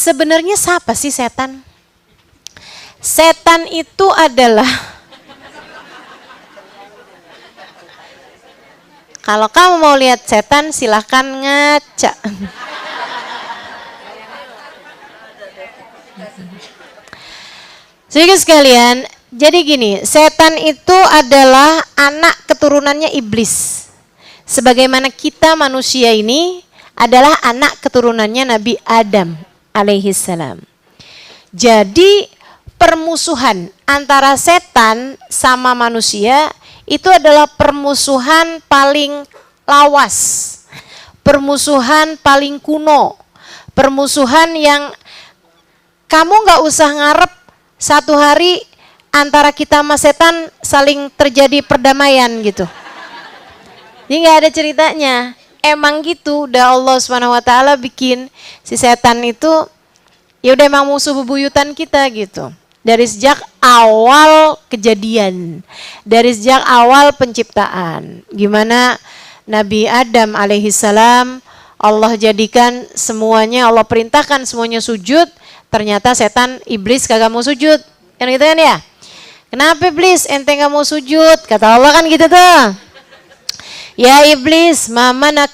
Sebenarnya siapa sih setan? Setan itu adalah, kalau kamu mau lihat setan silahkan ngaca. Saudara sekalian, jadi gini, setan itu adalah anak keturunannya iblis. Sebagaimana kita manusia ini adalah anak keturunannya Nabi Adam alaihissalam. Jadi permusuhan antara setan sama manusia itu adalah permusuhan paling lawas, permusuhan paling kuno, permusuhan yang kamu gak usah ngarep satu hari antara kita sama setan saling terjadi perdamaian gitu. Jadi gak ada ceritanya. Emang gitu, udah Allah SWT bikin si setan itu ya udah emang musuh bebuyutan kita gitu. Dari sejak awal kejadian, dari sejak awal penciptaan. Gimana Nabi Adam alaihissalam Allah jadikan semuanya, Allah perintahkan semuanya sujud, ternyata setan iblis kagak mau sujud. Kan gitu kan ya? Kenapa iblis ente gak mau sujud? Kata Allah kan gitu tuh. Ya iblis, mana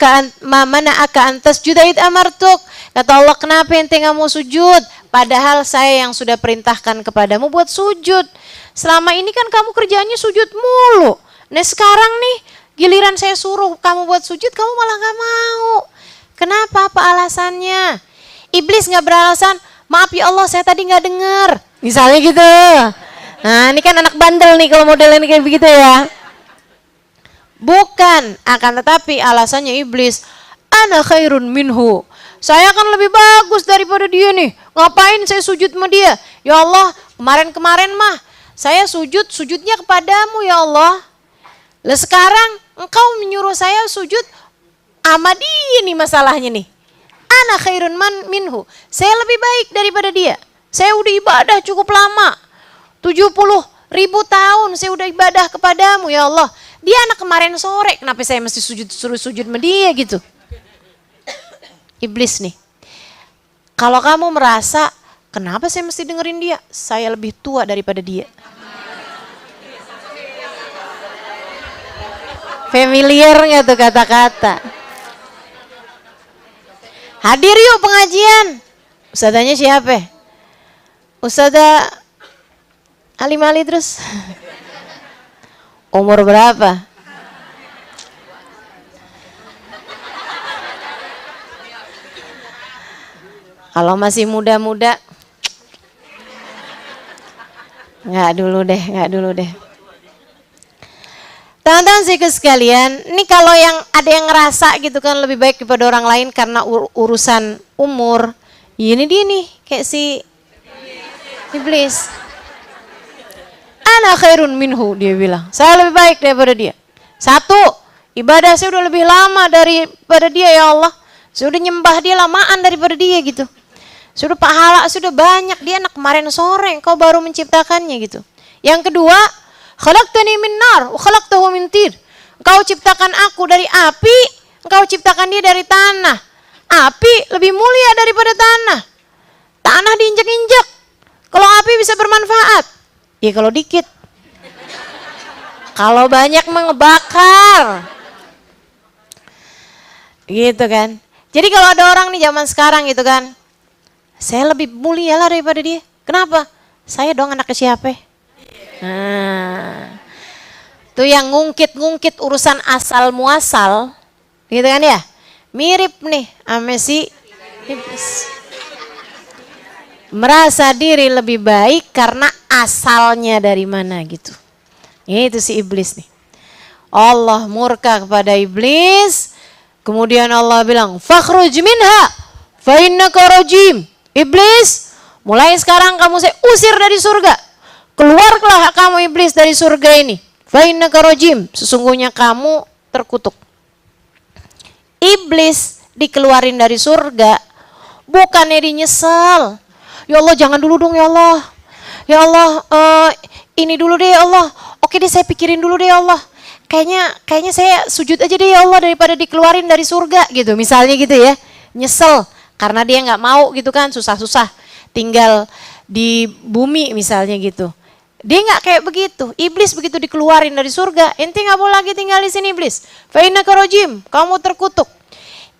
aka antas judait amartuk. Kata Allah, kenapa ente gak mau sujud? Padahal saya yang sudah perintahkan kepadamu buat sujud. Selama ini kan kamu kerjaannya sujud mulu. Nah sekarang nih, giliran saya suruh kamu buat sujud, kamu malah gak mau. Kenapa? Apa alasannya? Iblis gak beralasan, maaf ya Allah saya tadi gak dengar. Misalnya gitu. Nah ini kan anak bandel nih kalau modelnya kayak begitu ya. Bukan, akan tetapi alasannya iblis, ana khairun minhu. Saya kan lebih bagus daripada dia nih. Ngapain saya sujud sama dia? Ya Allah, kemarin-kemarin mah saya sujudnya kepadamu ya Allah. Lah sekarang engkau menyuruh saya sujud sama dia nih masalahnya nih. Ana khairun minhu. Saya lebih baik daripada dia. Saya udah ibadah cukup lama. 70.000 tahun saya udah ibadah kepadamu ya Allah. Dia anak kemarin sore, kenapa saya mesti suruh sujud sama dia gitu? Iblis nih. Kalau kamu merasa, kenapa saya mesti dengerin dia? Saya lebih tua daripada dia. Familiar nggak tuh kata-kata? Hadir yuk pengajian. Ustadzanya siapa? Ustadzah Ali terus. Umur berapa? Kalau masih muda-muda, nggak dulu deh. Teman-teman sekalian, ini kalau yang ada yang ngerasa gitu kan lebih baik daripada orang lain karena urusan umur, ini dia nih kayak si iblis. Ana khairun minhu, dia bilang. Saya lebih baik daripada dia. Satu, ibadah saya udah lebih lama daripada dia ya Allah. Saya udah nyembah dia lamaan daripada dia gitu. Sudah pahala sudah banyak, dia anak kemarin sore engkau baru menciptakannya gitu. Yang kedua, khalaqtani min nar wa khalaqtahu min tin. Engkau ciptakan aku dari api, engkau ciptakan dia dari tanah. Api lebih mulia daripada tanah. Tanah diinjak-injak. Kalau api bisa bermanfaat. Ya kalau dikit. Kalau banyak mengebakar. Gitu kan. Jadi kalau ada orang nih zaman sekarang gitu kan. Saya lebih mulia lah daripada dia. Kenapa? Saya dong anaknya siapa? Nah, tuh yang ngungkit-ngungkit urusan asal muasal. Gitu kan ya. Mirip nih sama si iblis. Merasa diri lebih baik karena asalnya dari mana gitu. Itu si iblis nih. Allah murka kepada iblis. Kemudian Allah bilang, "Fakhruj minha fa innaka rajim." Iblis, mulai sekarang kamu saya usir dari surga. Keluarlah kamu iblis dari surga ini. Fa innaka rajim. Sesungguhnya kamu terkutuk. Iblis dikeluarin dari surga bukannya dia nyesel. Ya Allah jangan dulu dong ya Allah. Ya Allah ini dulu deh ya Allah. Oke deh saya pikirin dulu deh ya Allah. Kayaknya saya sujud aja deh ya Allah daripada dikeluarin dari surga gitu. Misalnya gitu ya. Nyesel Karena dia nggak mau gitu kan, susah-susah tinggal di bumi misalnya gitu. Dia nggak kayak begitu. Iblis begitu dikeluarin dari surga, ente nggak boleh lagi tinggal di sini iblis. Fa innaka rajim, kamu terkutuk.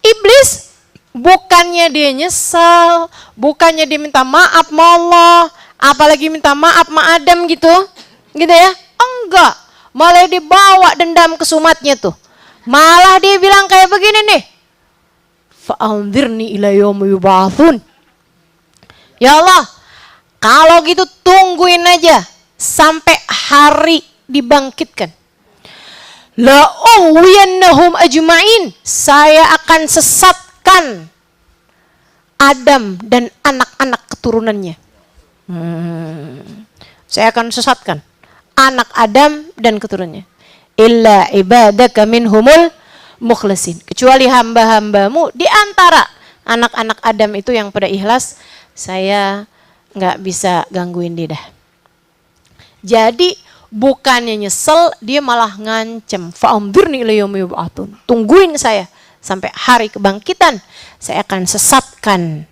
Iblis bukannya dia nyesel, bukannya dia minta maaf sama Allah, apalagi minta maaf sama Adam gitu ya? Enggak, malah dibawa dendam ke sumatnya tuh. Malah dia bilang kayak begini nih, fa'anzirni ila yaumi yub'atsun. Ya Allah, kalau gitu tungguin aja sampai hari dibangkitkan. La uwiyannahum ajma'in, saya akan sesatkan Adam dan anak-anak keturunannya. Saya akan sesatkan anak Adam dan keturunannya. Illa ibadaka minhumul mukhlasin, kecuali hamba-hambamu di antara anak-anak Adam itu yang pada ikhlas, saya nggak bisa gangguin dia dah. Jadi bukannya nyesel, dia malah ngancem. Fa'amdirni ila yaumi yub'atsun, tungguin saya sampai hari kebangkitan, saya akan sesatkan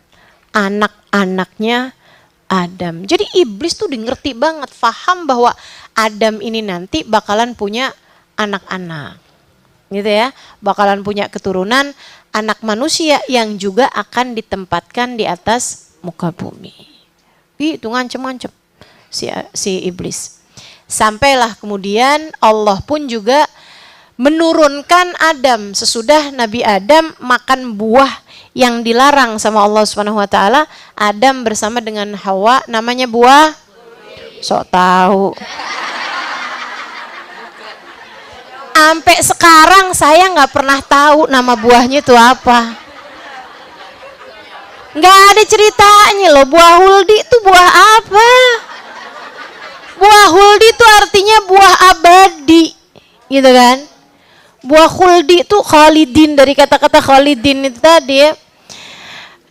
anak-anaknya Adam. Jadi iblis tuh ngerti banget, faham bahwa Adam ini nanti bakalan punya anak-anak, gitu ya, bakalan punya keturunan anak manusia yang juga akan ditempatkan di atas muka bumi. Itu ngancem-ngancem si iblis. Sampailah kemudian Allah pun juga menurunkan Adam sesudah Nabi Adam makan buah yang dilarang sama Allah Subhanahu wa taala. Adam bersama dengan Hawa, namanya buah sok tahu. Sampai sekarang saya nggak pernah tahu nama buahnya itu apa. Nggak ada ceritanya loh. Buah huldi itu buah apa? Buah huldi itu artinya buah abadi, gitu kan? Buah huldi itu khalidin, dari kata-kata khalidin itu tadi ya,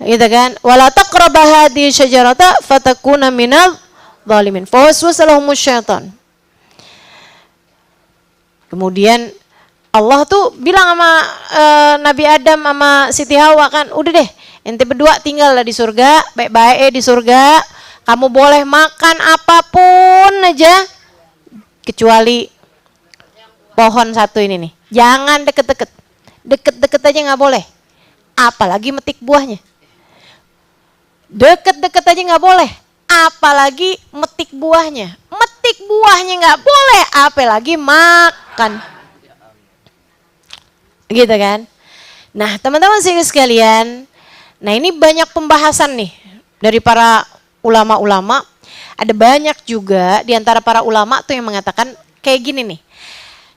gitu kan? Wala taqrabah hadhihi syajarata fatakuna minal zalimin. Fawaswasa lahumus syaitan. Kemudian Allah tuh bilang sama Nabi Adam sama Siti Hawa kan, udah deh, ente berdua tinggal di surga, baik-baik di surga, kamu boleh makan apapun aja, kecuali pohon satu ini nih, jangan deket-deket, deket-deket aja nggak boleh, apalagi metik buahnya, deket-deket aja nggak boleh, apalagi metik buahnya. Metik buahnya nggak boleh, apalagi makan. Gitu kan. Nah teman-teman sekalian, nah ini banyak pembahasan nih dari para ulama-ulama. Ada banyak juga di antara para ulama tuh yang mengatakan kayak gini nih.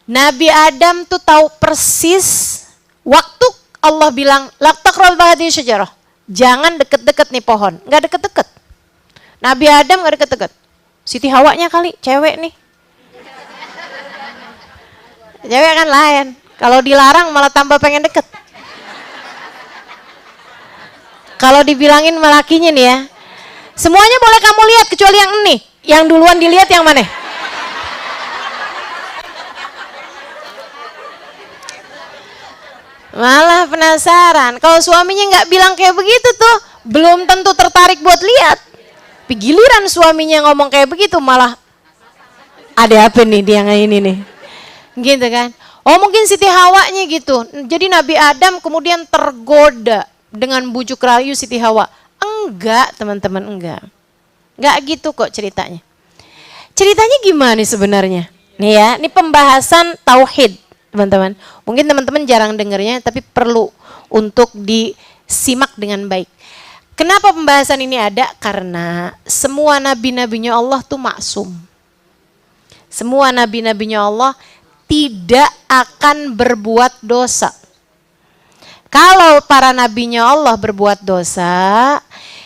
Nabi Adam tuh tahu persis waktu Allah bilang la taqrabu hadhihi syajarah, jangan deket-deket nih pohon. Nggak deket-deket. Nabi Adam nggak deket-deket. Siti Hawanya kali, cewek nih. Cewek kan lain. Kalau dilarang malah tambah pengen deket. Kalau dibilangin sama lakinya nih ya, semuanya boleh kamu lihat kecuali yang ini. Yang duluan dilihat yang mana? Malah penasaran. Kalau suaminya nggak bilang kayak begitu tuh, belum tentu tertarik buat lihat. Tapi giliran suaminya ngomong kayak begitu malah ada apa nih dia yang ini nih, gitu kan? Oh mungkin Siti Hawanya gitu. Jadi Nabi Adam kemudian tergoda dengan bujuk rayu Siti Hawa. Enggak teman-teman, enggak gitu kok ceritanya. Ceritanya gimana sebenarnya? Nih ya, ini pembahasan tauhid teman-teman. Mungkin teman-teman jarang dengarnya, tapi perlu untuk disimak dengan baik. Kenapa pembahasan ini ada? Karena semua nabi-nabinya Allah tuh maksum. Semua nabi-nabinya Allah tidak akan berbuat dosa. Kalau para nabinya Allah berbuat dosa,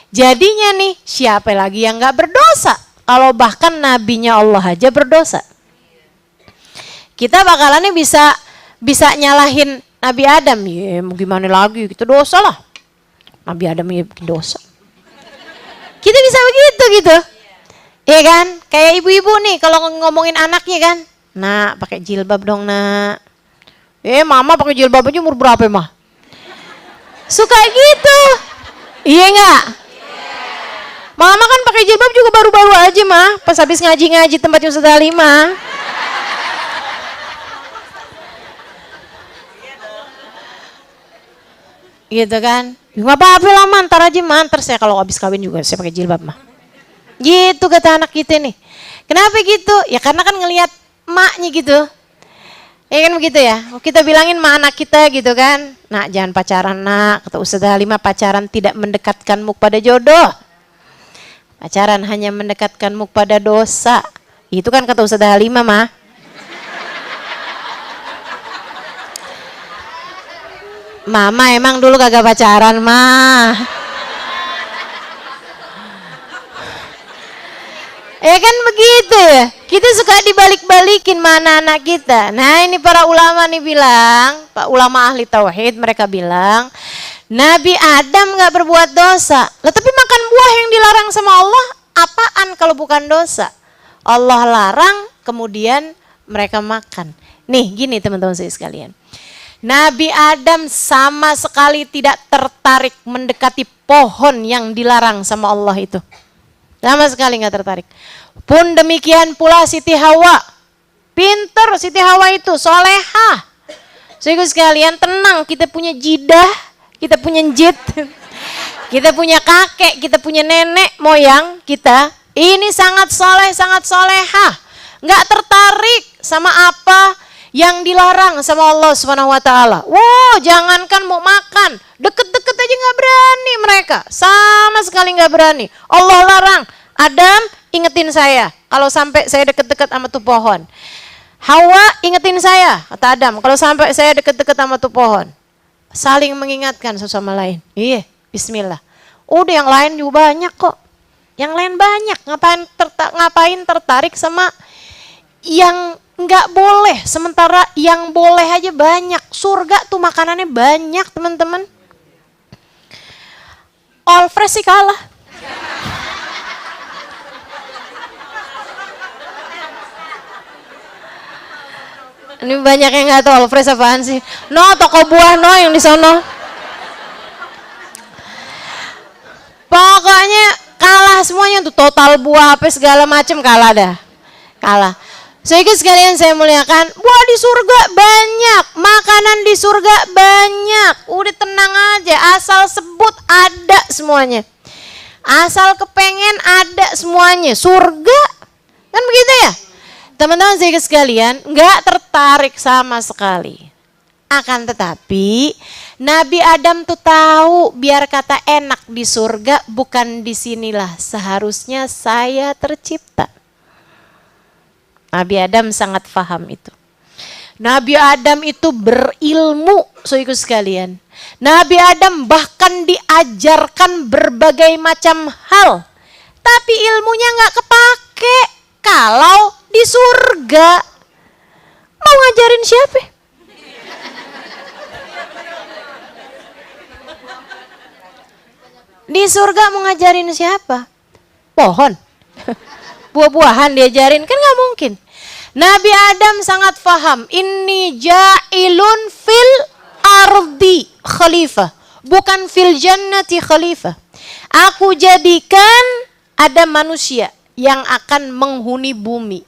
jadinya nih siapa lagi yang gak berdosa? Kalau bahkan nabinya Allah aja berdosa. Kita bakalannya bisa nyalahin Nabi Adam. Ya mau gimana lagi, kita dosa lah. Nabi Adam ya bikin dosa. Kita bisa begitu gitu. Iya kan? Kayak ibu-ibu nih kalau ngomongin anaknya kan. Nak, pakai jilbab dong, Nak. Mama pakai jilbab aja umur berapa, Mah? Suka gitu. Iya enggak? Mama kan pakai jilbab juga baru-baru aja mah, pas habis ngaji-ngaji tempatnya Ustaz Halimah. Gitu kan? Nggak apa-apa lah mantar aja mantar, saya kalau habis kawin juga saya pakai jilbab mah. Gitu kata anak kita nih. Kenapa gitu? Ya karena kan ngelihat emaknya gitu. Ya kan begitu ya. Kita bilangin sama anak kita gitu kan. Nak jangan pacaran nak. Kata Ustaz Halimah, pacaran tidak mendekatkanmu pada jodoh. Pacaran hanya mendekatkanmu pada dosa. Itu kan kata Ustaz Halimah mah. Mama emang dulu kagak pacaran mah. Ya kan begitu ya. Kita suka dibalik-balikin mana anak kita. Nah ini para ulama nih bilang, Pak ulama ahli tauhid mereka bilang, Nabi Adam gak berbuat dosa. Lah tapi makan buah yang dilarang sama Allah, apaan kalau bukan dosa? Allah larang, kemudian mereka makan. Nih gini teman-teman saya sekalian. Nabi Adam sama sekali tidak tertarik mendekati pohon yang dilarang sama Allah itu. Sama sekali nggak tertarik. Pun demikian pula Siti Hawa. Pinter Siti Hawa itu, solehah. Saudara sekalian tenang, kita punya jidah, kita punya jid, kita punya kakek, kita punya nenek moyang kita. Ini sangat soleh, sangat solehah. Nggak tertarik sama apa yang dilarang sama Allah Subhanahu wa taala. Wow, jangankan mau makan, deket-deket aja nggak berani mereka. Sama sekali nggak berani. Allah larang, Adam ingetin saya kalau sampai saya deket-deket sama tuh pohon. Hawa ingetin saya, kata Adam, kalau sampai saya deket-deket sama tuh pohon. Saling mengingatkan satu sama lain. Iya, bismillah. Udah yang lain juga banyak kok. Yang lain banyak, ngapain tertarik sama yang nggak boleh, sementara yang boleh aja banyak. Surga tuh makanannya banyak teman-teman. All fresh sih kalah. Ini banyak yang nggak tahu all fresh apaan sih. No, toko buah no yang di sono. Pokoknya kalah semuanya tuh, total buah apa segala macam kalah dah. Kalah. Sehingga sekalian saya muliakan, buah di surga banyak, makanan di surga banyak. Udah tenang aja, asal sebut ada semuanya. Asal kepengen ada semuanya. Surga, kan begitu ya? Teman-teman saya sekalian, nggak tertarik sama sekali. Akan tetapi, Nabi Adam tuh tahu biar kata enak di surga, bukan di sinilah seharusnya saya tercipta. Nabi Adam sangat paham itu. Nabi Adam itu berilmu, saudaraku sekalian. Nabi Adam bahkan diajarkan berbagai macam hal. Tapi ilmunya nggak kepake. Kalau di surga, mau ngajarin siapa? Di surga mau ngajarin siapa? Pohon. Buah-buahan diajarin, kan nggak mungkin. Nabi Adam sangat paham, inni ja'ilun fil ardi khalifah, bukan fil jannati khalifah. Aku jadikan ada manusia yang akan menghuni bumi.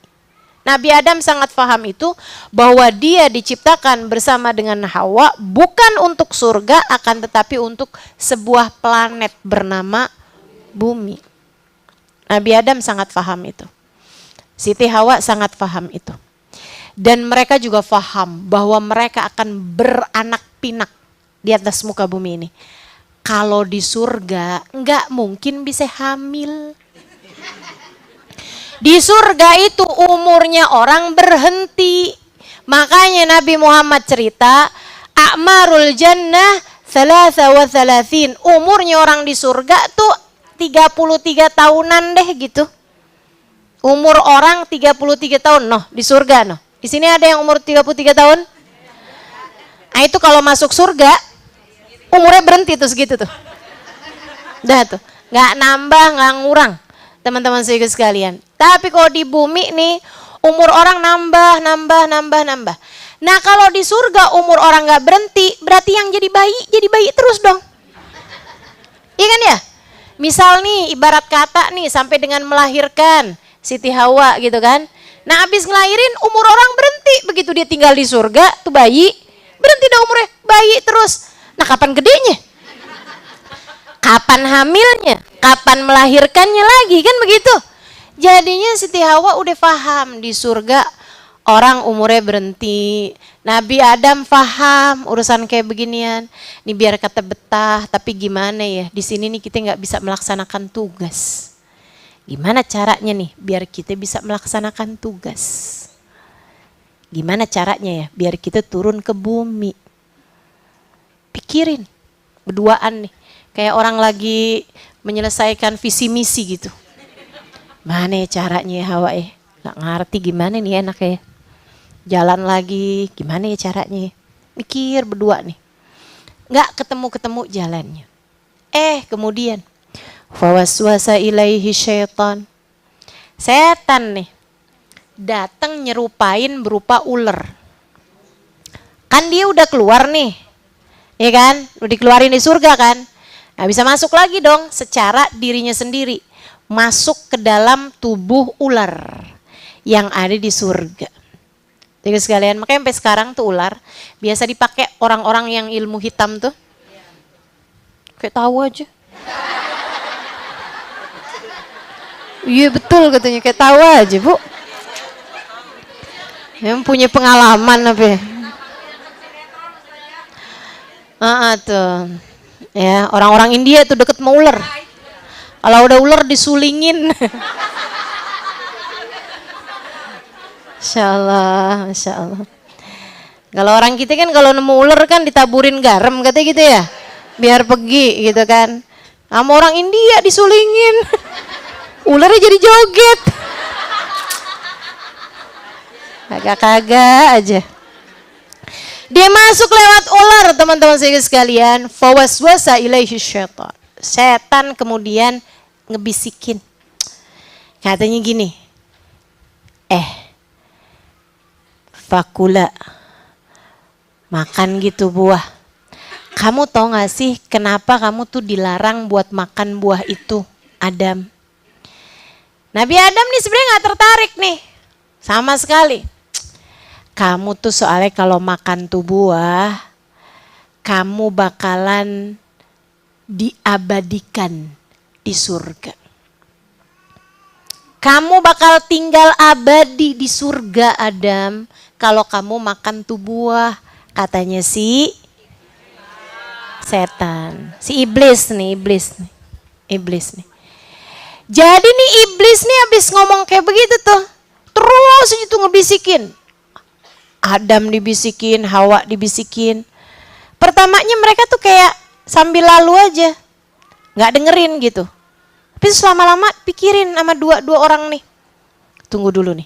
Nabi Adam sangat paham itu, bahwa dia diciptakan bersama dengan Hawa bukan untuk surga, akan tetapi untuk sebuah planet bernama bumi. Nabi Adam sangat paham itu. Siti Hawa sangat paham itu. Dan mereka juga paham bahwa mereka akan beranak pinak di atas muka bumi ini. Kalau di surga nggak mungkin bisa hamil. Di surga itu umurnya orang berhenti. Makanya Nabi Muhammad cerita, a'marul jannah 33. Umurnya orang di surga tuh 33 tahunan deh gitu. Umur orang 33 tahun noh di surga noh. Di sini ada yang umur 33 tahun? Nah itu kalau masuk surga umurnya berhenti tuh segitu tuh. Dah tuh, nggak nambah, nggak ngurang. Teman-teman saya sekalian. Tapi kalau di bumi nih umur orang nambah. Nah kalau di surga umur orang nggak berhenti, berarti yang jadi bayi terus dong. Iya kan ya? Misal nih ibarat kata nih sampai dengan melahirkan Siti Hawa gitu kan. Nah habis ngelahirin umur orang berhenti. Begitu dia tinggal di surga tuh bayi. Berhenti dah umurnya, bayi terus. Nah kapan gedenya? Kapan hamilnya? Kapan melahirkannya lagi kan begitu? Jadinya Siti Hawa udah paham di surga orang umurnya berhenti. Nabi Adam paham urusan kayak beginian. Ini biar kata betah, tapi gimana ya? Di sini nih kita nggak bisa melaksanakan tugas. Gimana caranya nih biar kita bisa melaksanakan tugas? Gimana caranya ya biar kita turun ke bumi? Pikirin berduaan nih, kayak orang lagi menyelesaikan visi misi gitu. Mana ya caranya ya Hawa ya? Nggak ngerti gimana nih enaknya ya? Jalan lagi, gimana ya caranya? Mikir berdua nih. Nggak ketemu-ketemu jalannya. Kemudian fawaswasa ilaihi syaitan. Setan nih datang nyerupain berupa ular. Kan dia udah keluar nih. Ya kan? Udah dikeluarin di surga kan? Nah, bisa masuk lagi dong secara dirinya sendiri. Masuk ke dalam tubuh ular yang ada di surga. Jadi sekalian, makanya sampai sekarang tuh ular biasa dipakai orang-orang yang ilmu hitam tuh. Kayak tahu aja. Iya betul katanya, kayak tahu aja bu. Yang punya pengalaman apa ya? Tuh. Ya, orang-orang India tuh deket sama ular. Kalau udah ular disulingin. Masya Allah, Masya Allah. Kalau orang kita kan kalau nemu ular kan ditaburin garam katanya gitu ya. Biar pergi gitu kan. Sama orang India disulingin. Ularnya jadi joget. Kagak-kagak aja. Dia masuk lewat ular teman-teman sekalian. Fawaswasa ilaihi syaitan. Setan kemudian ngebisikin. Katanya gini. Fakula, makan gitu buah. Kamu tahu gak sih kenapa kamu tuh dilarang buat makan buah itu, Adam? Nabi Adam nih sebenarnya gak tertarik nih, sama sekali. Kamu tuh soalnya kalau makan tuh buah, kamu bakalan diabadikan di surga. Kamu bakal tinggal abadi di surga Adam kalau kamu makan tuh buah, katanya si setan, si iblis nih. Jadi nih iblis nih habis ngomong kayak begitu tuh, terus itu ngebisikin. Adam dibisikin, Hawa dibisikin. Pertamanya mereka tuh kayak sambil lalu aja, nggak dengerin gitu. Tapi lama-lama pikirin sama dua orang nih. Tunggu dulu nih.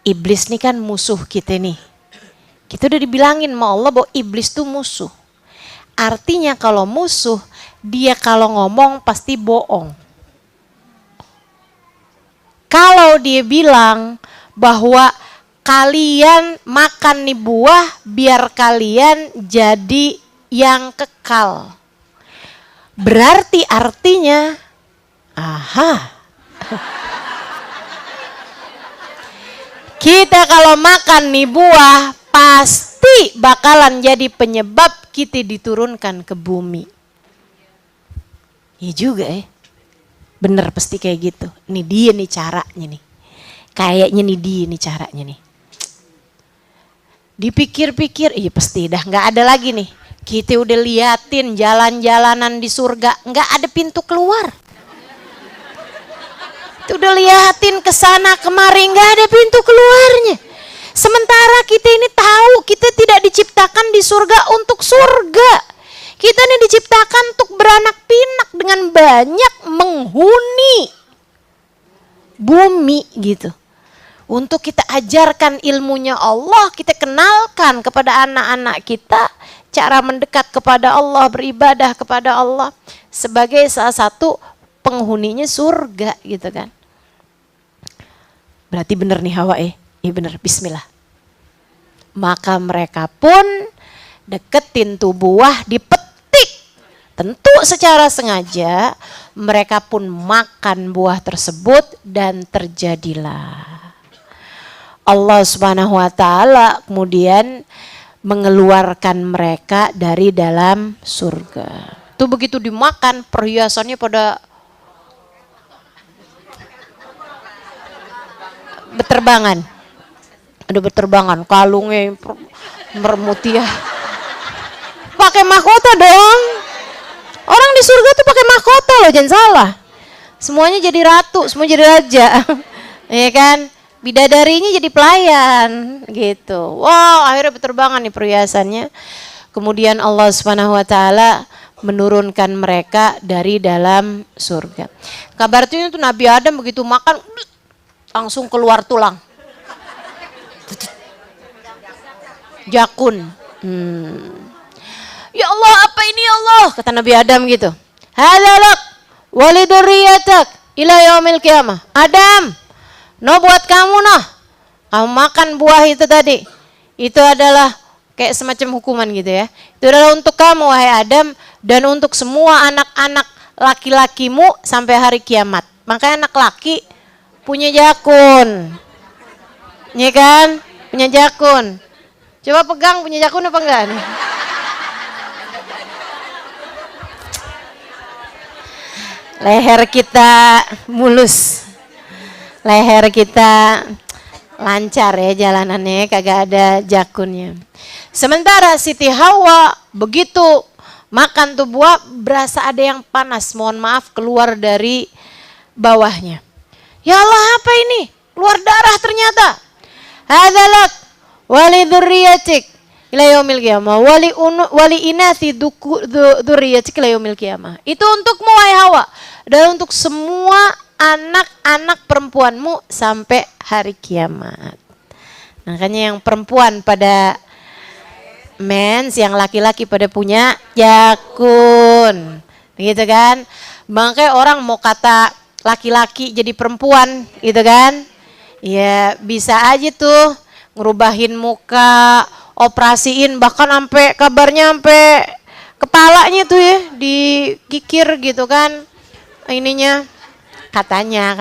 Iblis nih kan musuh kita nih. Kita udah dibilangin sama Allah bahwa iblis tuh musuh. Artinya kalau musuh, dia kalau ngomong pasti bohong. Kalau dia bilang bahwa kalian makan nih buah biar kalian jadi yang kekal. Berarti artinya kita kalau makan nih buah pasti bakalan jadi penyebab kita diturunkan ke bumi. Iya juga ya. Bener pasti kayak gitu. Ini dia nih caranya nih. Kayaknya nih dia nih caranya nih. Dipikir-pikir, iya pasti dah nggak ada lagi nih. Kita udah liatin jalan-jalanan di surga, nggak ada pintu keluar. Udah liatin ke sana kemari nggak ada pintu keluarnya. Sementara kita ini tahu kita tidak diciptakan di surga untuk surga. Kita ini diciptakan untuk beranak pinak dengan banyak menghuni bumi gitu. Untuk kita ajarkan ilmunya Allah, kita kenalkan kepada anak-anak kita cara mendekat kepada Allah, beribadah kepada Allah sebagai salah satu penghuninya surga gitu kan. Berarti benar nih Hawa iya benar, bismillah. Maka mereka pun deketin tuh buah, dipetik. tentu secara sengaja mereka pun makan buah tersebut dan terjadilah Allah Subhanahu wa taala kemudian mengeluarkan mereka dari dalam surga. Itu begitu dimakan perhiasannya pada berterbangan. Ada berterbangan, kalungnya bermutiara. Pakai mahkota dong. Orang di surga tuh pakai mahkota loh, jangan salah. Semuanya jadi ratu, semua jadi raja. Ya kan? Bidadarinya jadi pelayan gitu. Wow, akhirnya berterbangan nih perhiasannya. Kemudian Allah Subhanahu wa taala menurunkan mereka dari dalam surga. Kabarnya itu Nabi Adam begitu makan langsung keluar tulang. Jakun. Ya Allah, apa ini ya Allah? Kata Nabi Adam gitu. Halalak waliduriyatak ila yaumil qiyamah. Adam, no buat kamu noh. Kamu makan buah itu tadi. Itu adalah kayak semacam hukuman gitu ya. Itu adalah untuk kamu wahai Adam dan untuk semua anak-anak laki-lakimu sampai hari kiamat. Makanya anak laki punya jakun. Ya kan? Punya jakun. Coba pegang punya jakun apa enggak nih? Leher kita mulus. Leher kita lancar ya jalanannya, kagak ada jakunnya. Sementara Siti Hawa begitu makan tuh buah berasa ada yang panas, mohon maaf keluar dari bawahnya. Ya Allah, apa ini? Keluar darah ternyata. Hadzalak wali dzurriyyatik ila yaumil qiyamah wali inathi dzurriyyatik ila yaumil qiyamah. Itu untukmu wahai Hawa dan untuk semua anak-anak perempuanmu sampai hari kiamat. Makanya yang perempuan pada mens, yang laki-laki pada punya jakun. Begitu kan? Makanya orang mau kata laki-laki jadi perempuan gitu kan? Ya bisa aja tuh ngerubahin muka, operasiin bahkan sampai kabarnya sampai kepalanya tuh ya dikikir gitu kan. Ininya katanya.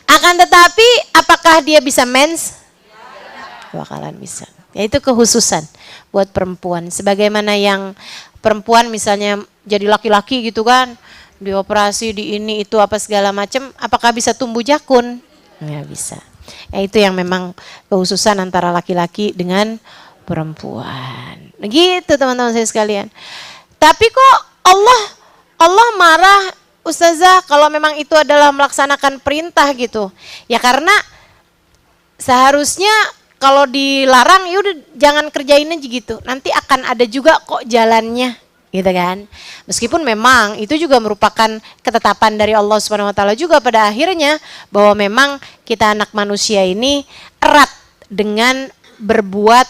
Akan tetapi apakah dia bisa mens? Bakalan bisa. Ya itu kekhususan buat perempuan. Sebagaimana yang perempuan misalnya jadi laki-laki gitu kan, dioperasi di ini itu apa segala macam, apakah bisa tumbuh jakun? Nggak bisa. Ya itu yang memang kekhususan antara laki-laki dengan perempuan. Begitu teman-teman saya sekalian. Tapi kok Allah marah Ustazah kalau memang itu adalah melaksanakan perintah gitu. Ya karena seharusnya kalau dilarang ya udah jangan kerjain aja gitu. Nanti akan ada juga kok jalannya gitu kan. Meskipun memang itu juga merupakan ketetapan dari Allah Subhanahu wa taala juga pada akhirnya bahwa memang kita anak manusia ini erat dengan berbuat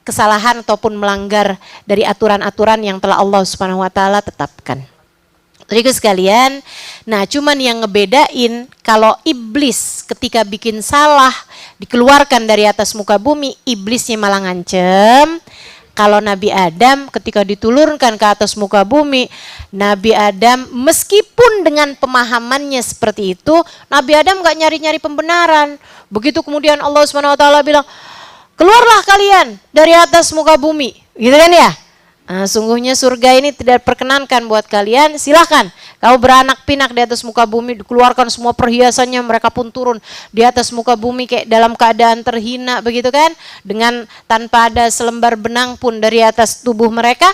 kesalahan ataupun melanggar dari aturan-aturan yang telah Allah Subhanahu wa taala tetapkan. Jadi sekalian, nah cuman yang ngebedain kalau iblis ketika bikin salah dikeluarkan dari atas muka bumi, iblisnya malah ngancem. Kalau Nabi Adam ketika ditulurkan ke atas muka bumi, Nabi Adam meskipun dengan pemahamannya seperti itu, Nabi Adam gak nyari-nyari pembenaran. Begitu kemudian Allah Subhanahu wa taala bilang, keluarlah kalian dari atas muka bumi, gitu kan ya? Nah, sungguhnya surga ini tidak perkenankan buat kalian, silahkan kamu beranak pinak di atas muka bumi, dikeluarkan semua perhiasannya, mereka pun turun di atas muka bumi kayak dalam keadaan terhina begitu kan, dengan tanpa ada selembar benang pun dari atas tubuh mereka.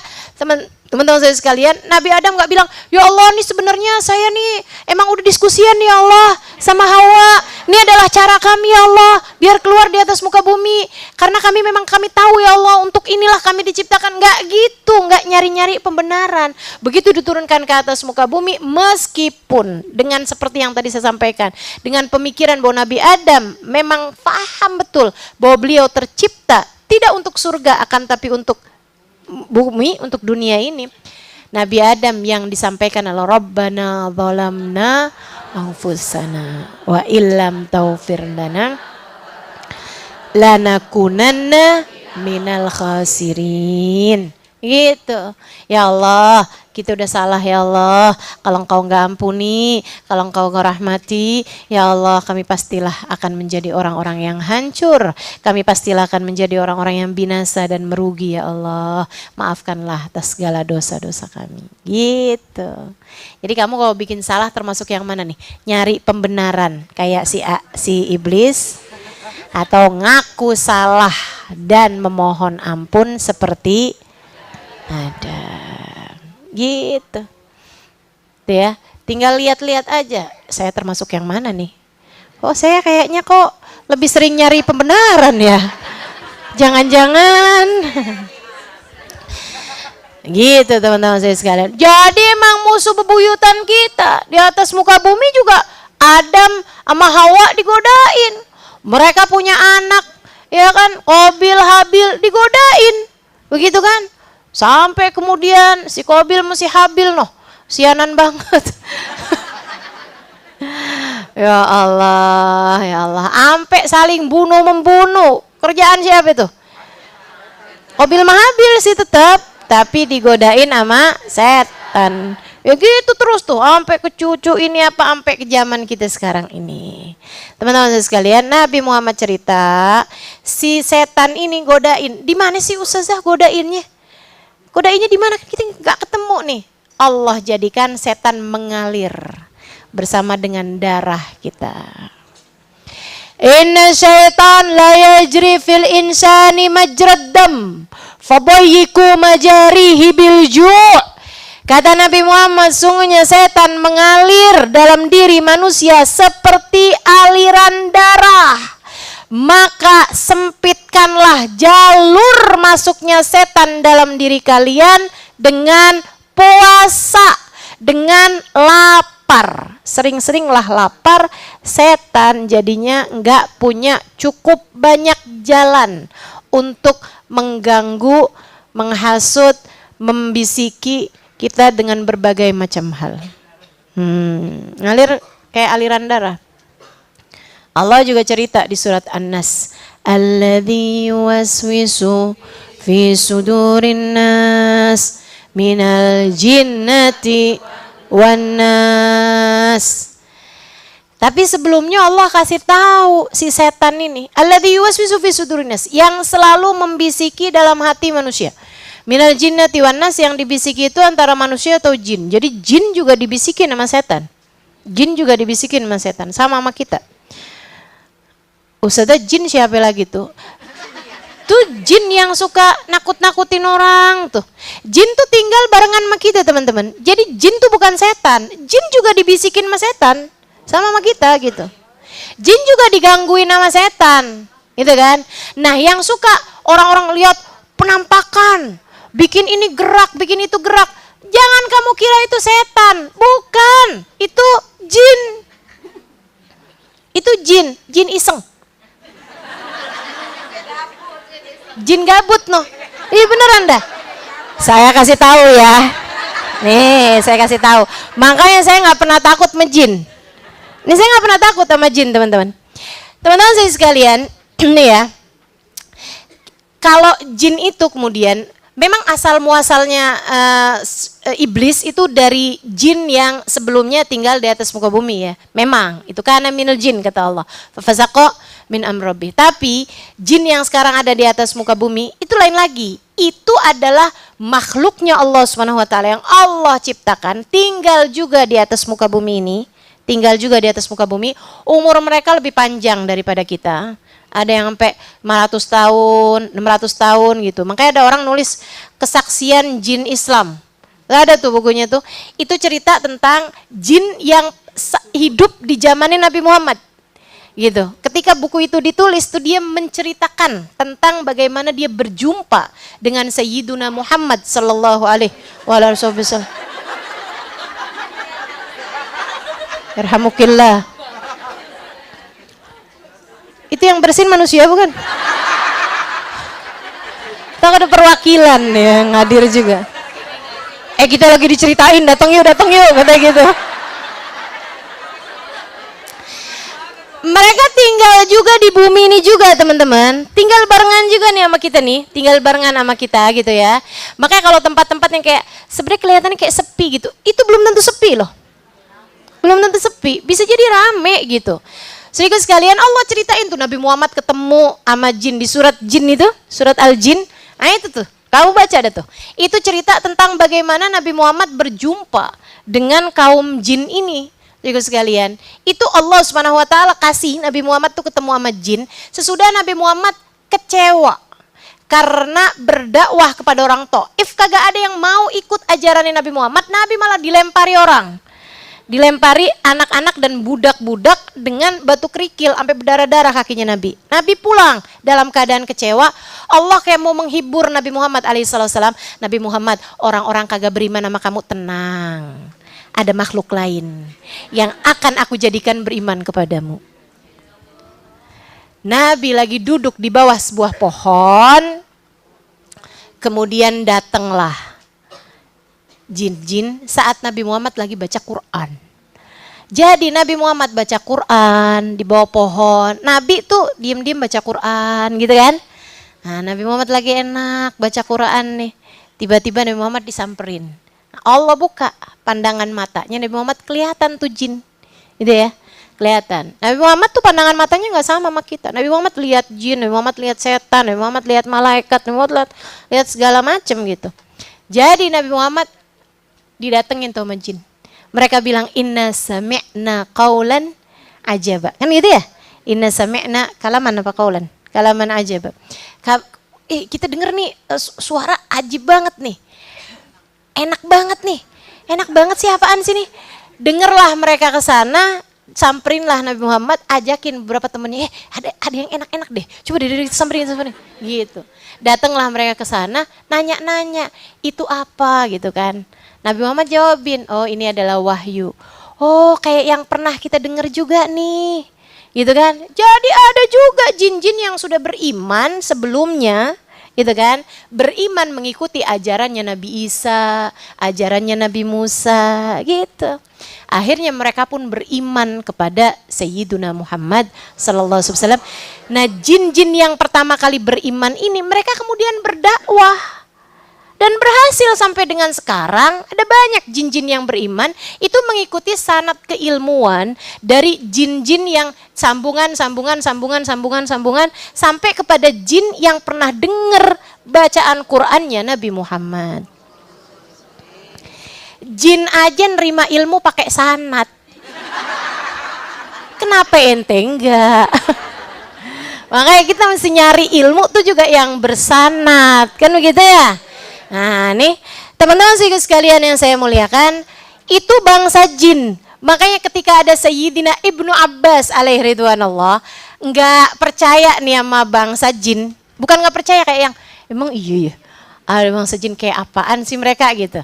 Teman-teman saya sekalian, Nabi Adam gak bilang, ya Allah nih sebenarnya saya nih emang udah diskusian nih Allah sama Hawa, ini adalah cara kami ya Allah biar keluar di atas muka bumi, karena kami tahu ya Allah untuk inilah kami diciptakan. Gak gitu, gak nyari-nyari pembenaran. Begitu diturunkan ke atas muka bumi, meskipun dengan seperti yang tadi saya sampaikan, dengan pemikiran bahwa Nabi Adam memang paham betul bahwa beliau tercipta tidak untuk surga akan tapi untuk bumi, untuk dunia ini. Nabi Adam yang disampaikan adalah Rabbana zalamna anfusana wa illam taghfir lana lanakunanna minal khasirin. Gitu. Ya Allah, kita udah salah ya Allah. Kalau Engkau nggak ampuni, kalau Engkau nggak rahmati, ya Allah kami pastilah akan menjadi orang-orang yang hancur. Kami pastilah akan menjadi orang-orang yang binasa dan merugi ya Allah. Maafkanlah atas segala dosa-dosa kami. Gitu. Jadi kamu kalau bikin salah termasuk yang mana nih? Nyari pembenaran kayak si iblis, atau ngaku salah dan memohon ampun seperti ada, gitu. Tuh ya, tinggal lihat-lihat aja. Saya termasuk yang mana nih? Oh, saya kayaknya kok lebih sering nyari pembenaran ya. Jangan-jangan. Gitu teman-teman saya sekalian. Jadi emang musuh bebuyutan kita di atas muka bumi juga Adam sama Hawa digodain. Mereka punya anak, ya kan? Qabil, Habil digodain. Begitu kan? Sampai kemudian si Qabil masih Habil noh, sianan banget. Ya Allah, ya Allah. Sampai saling bunuh membunuh. Kerjaan siapa itu? Qabil sama Habil sih tetap, tapi digodain sama setan. Ya gitu terus tuh, sampai ke cucu ini apa, sampai ke zaman kita sekarang ini. Teman-teman sekalian, Nabi Muhammad cerita, si setan ini godain. Di mana sih Ustazah godainnya? Godainnya di mana? Kita nggak ketemu nih. Allah jadikan setan mengalir bersama dengan darah kita. Inna syaitan la yajri fil insani majrad dam fabayyiku majarihi bil ju'. Kata Nabi Muhammad, sungguhnya setan mengalir dalam diri manusia seperti aliran darah. Maka sempitkanlah jalur masuknya setan dalam diri kalian dengan puasa, dengan lapar. Sering-seringlah lapar, setan jadinya nggak punya cukup banyak jalan untuk mengganggu, menghasut, membisiki kita dengan berbagai macam hal. Ngalir kayak aliran darah. Allah juga cerita di surat An-Nas, alladzi yuwaswisu fi sudurin nas minal jinnati wan nas. Tapi sebelumnya Allah kasih tahu si setan ini, alladzi yuwaswisu fi sudurin nas, yang selalu membisiki dalam hati manusia. Minal jinnati wan nas, yang dibisiki itu antara manusia atau jin. Jadi jin juga dibisikin sama setan. Jin juga dibisikin sama setan, sama kita. Ustazah, jin siapa lagi tuh? Tuh jin yang suka nakut-nakutin orang tuh. Jin tuh tinggal barengan sama kita teman-teman. Jadi jin tuh bukan setan. Jin juga dibisikin sama setan, sama kita gitu. Jin juga digangguin sama setan, gitu kan? Nah, yang suka orang-orang lihat penampakan, bikin ini gerak, bikin itu gerak. Jangan kamu kira itu setan, bukan. Itu jin. Itu jin, jin iseng. Jin gabut noh. Iya beneran dah. Saya kasih tahu ya. Nih, saya kasih tahu. Makanya saya nggak pernah takut sama jin. Nih, saya nggak pernah takut sama jin, teman-teman. Teman-teman saya sekalian, nih ya. Kalau jin itu kemudian memang asal muasalnya iblis itu dari jin yang sebelumnya tinggal di atas muka bumi ya. Memang itu karena minal jin kata Allah. Fafasaqa min amrobi. Tapi jin yang sekarang ada di atas muka bumi itu lain lagi. Itu adalah makhluknya Allah SWT yang Allah ciptakan, tinggal juga di atas muka bumi ini. Tinggal juga di atas muka bumi. Umur mereka lebih panjang daripada kita. Ada yang sampai 500 tahun, 600 tahun gitu. Makanya ada orang nulis kesaksian jin Islam. Gak ada tuh bukunya tuh. Itu cerita tentang jin yang hidup di zamannya Nabi Muhammad. Gitu. Ketika buku itu ditulis tuh dia menceritakan tentang bagaimana dia berjumpa dengan Sayyiduna Muhammad sallallahu alaihi wasallam. Yarhamukillah. Itu yang bersin manusia bukan? Tahu ada perwakilan yang hadir juga. Kita lagi diceritain, datang yuk kata gitu. Mereka tinggal juga di bumi ini juga teman-teman. Tinggal barengan juga nih sama kita nih. Tinggal barengan sama kita gitu ya. Makanya kalau tempat-tempat yang kayak sebenarnya kelihatannya kayak sepi gitu. Itu belum tentu sepi loh. Belum tentu sepi. Bisa jadi rame gitu. Saudara sekalian Allah ceritain tuh Nabi Muhammad ketemu sama jin di surat jin itu. Surat Al-Jin. Nah itu tuh. Kamu baca ada tuh. Itu cerita tentang bagaimana Nabi Muhammad berjumpa dengan kaum jin ini. Saudara sekalian, itu Allah Subhanahu wa taala kasih Nabi Muhammad tuh ketemu sama jin sesudah Nabi Muhammad kecewa karena berdakwah kepada orang Taif kagak ada yang mau ikut ajarannya Nabi Muhammad, Nabi malah dilempari orang. Dilempari anak-anak dan budak-budak dengan batu kerikil sampai berdarah-darah kakinya Nabi. Nabi pulang dalam keadaan kecewa. Allah kayak mau menghibur Nabi Muhammad alaihissalam. Nabi Muhammad, orang-orang kagak beriman sama kamu, tenang. Ada makhluk lain yang akan aku jadikan beriman kepadamu. Nabi lagi duduk di bawah sebuah pohon. Kemudian datanglah jin-jin saat Nabi Muhammad lagi baca Quran. Jadi Nabi Muhammad baca Quran di bawah pohon. Nabi tuh diem-diem baca Quran gitu kan. Nah, Nabi Muhammad lagi enak baca Quran nih. Tiba-tiba Nabi Muhammad disamperin. Nah, Allah buka pandangan matanya, Nabi Muhammad kelihatan tuh jin. Gitu ya. Kelihatan. Nabi Muhammad tuh pandangan matanya nggak sama kita. Nabi Muhammad lihat jin, Nabi Muhammad lihat setan, Nabi Muhammad lihat malaikat, Nabi Muhammad lihat segala macam gitu. Jadi Nabi Muhammad didatengin tuh sama jin. Mereka bilang inna sami'na qaulan ajaba. Kan gitu ya? Inna sami'na kalaman apa qaulan? Kalaman ajaba. Kita denger nih suara ajib banget nih. Enak banget nih. Enak banget sih, apaan sih nih? Dengerlah mereka ke sana, samperinlah Nabi Muhammad, ajakin beberapa temennya, ada yang enak-enak deh. Coba samperin gitu. Datanglah mereka ke sana, nanya-nanya, itu apa gitu kan. Nabi Muhammad jawabin, oh ini adalah wahyu. Oh kayak yang pernah kita dengar juga nih. Gitu kan. Jadi ada juga jin-jin yang sudah beriman sebelumnya. Gitu kan. Beriman mengikuti ajarannya Nabi Isa, ajarannya Nabi Musa gitu. Akhirnya mereka pun beriman kepada Sayyiduna Muhammad sallallahu alaihi wasallam. Nah, jin-jin yang pertama kali beriman ini mereka kemudian berdakwah. Dan berhasil sampai dengan sekarang. Ada banyak jin-jin yang beriman itu mengikuti sanad keilmuan dari jin-jin yang sambungan sampai kepada jin yang pernah dengar bacaan Qur'annya Nabi Muhammad. Jin aja nerima ilmu pakai sanad. Kenapa ente enggak? Makanya kita mesti nyari ilmu tuh juga yang bersanad. Kan begitu ya? Nah nih teman-teman sekalian yang saya muliakan, itu bangsa jin. Makanya ketika ada Sayyidina Ibnu Abbas alaihi ridwanullah nggak percaya nih sama bangsa jin. Bukan nggak percaya kayak yang emang iya ya ada bangsa jin kayak apaan sih mereka gitu.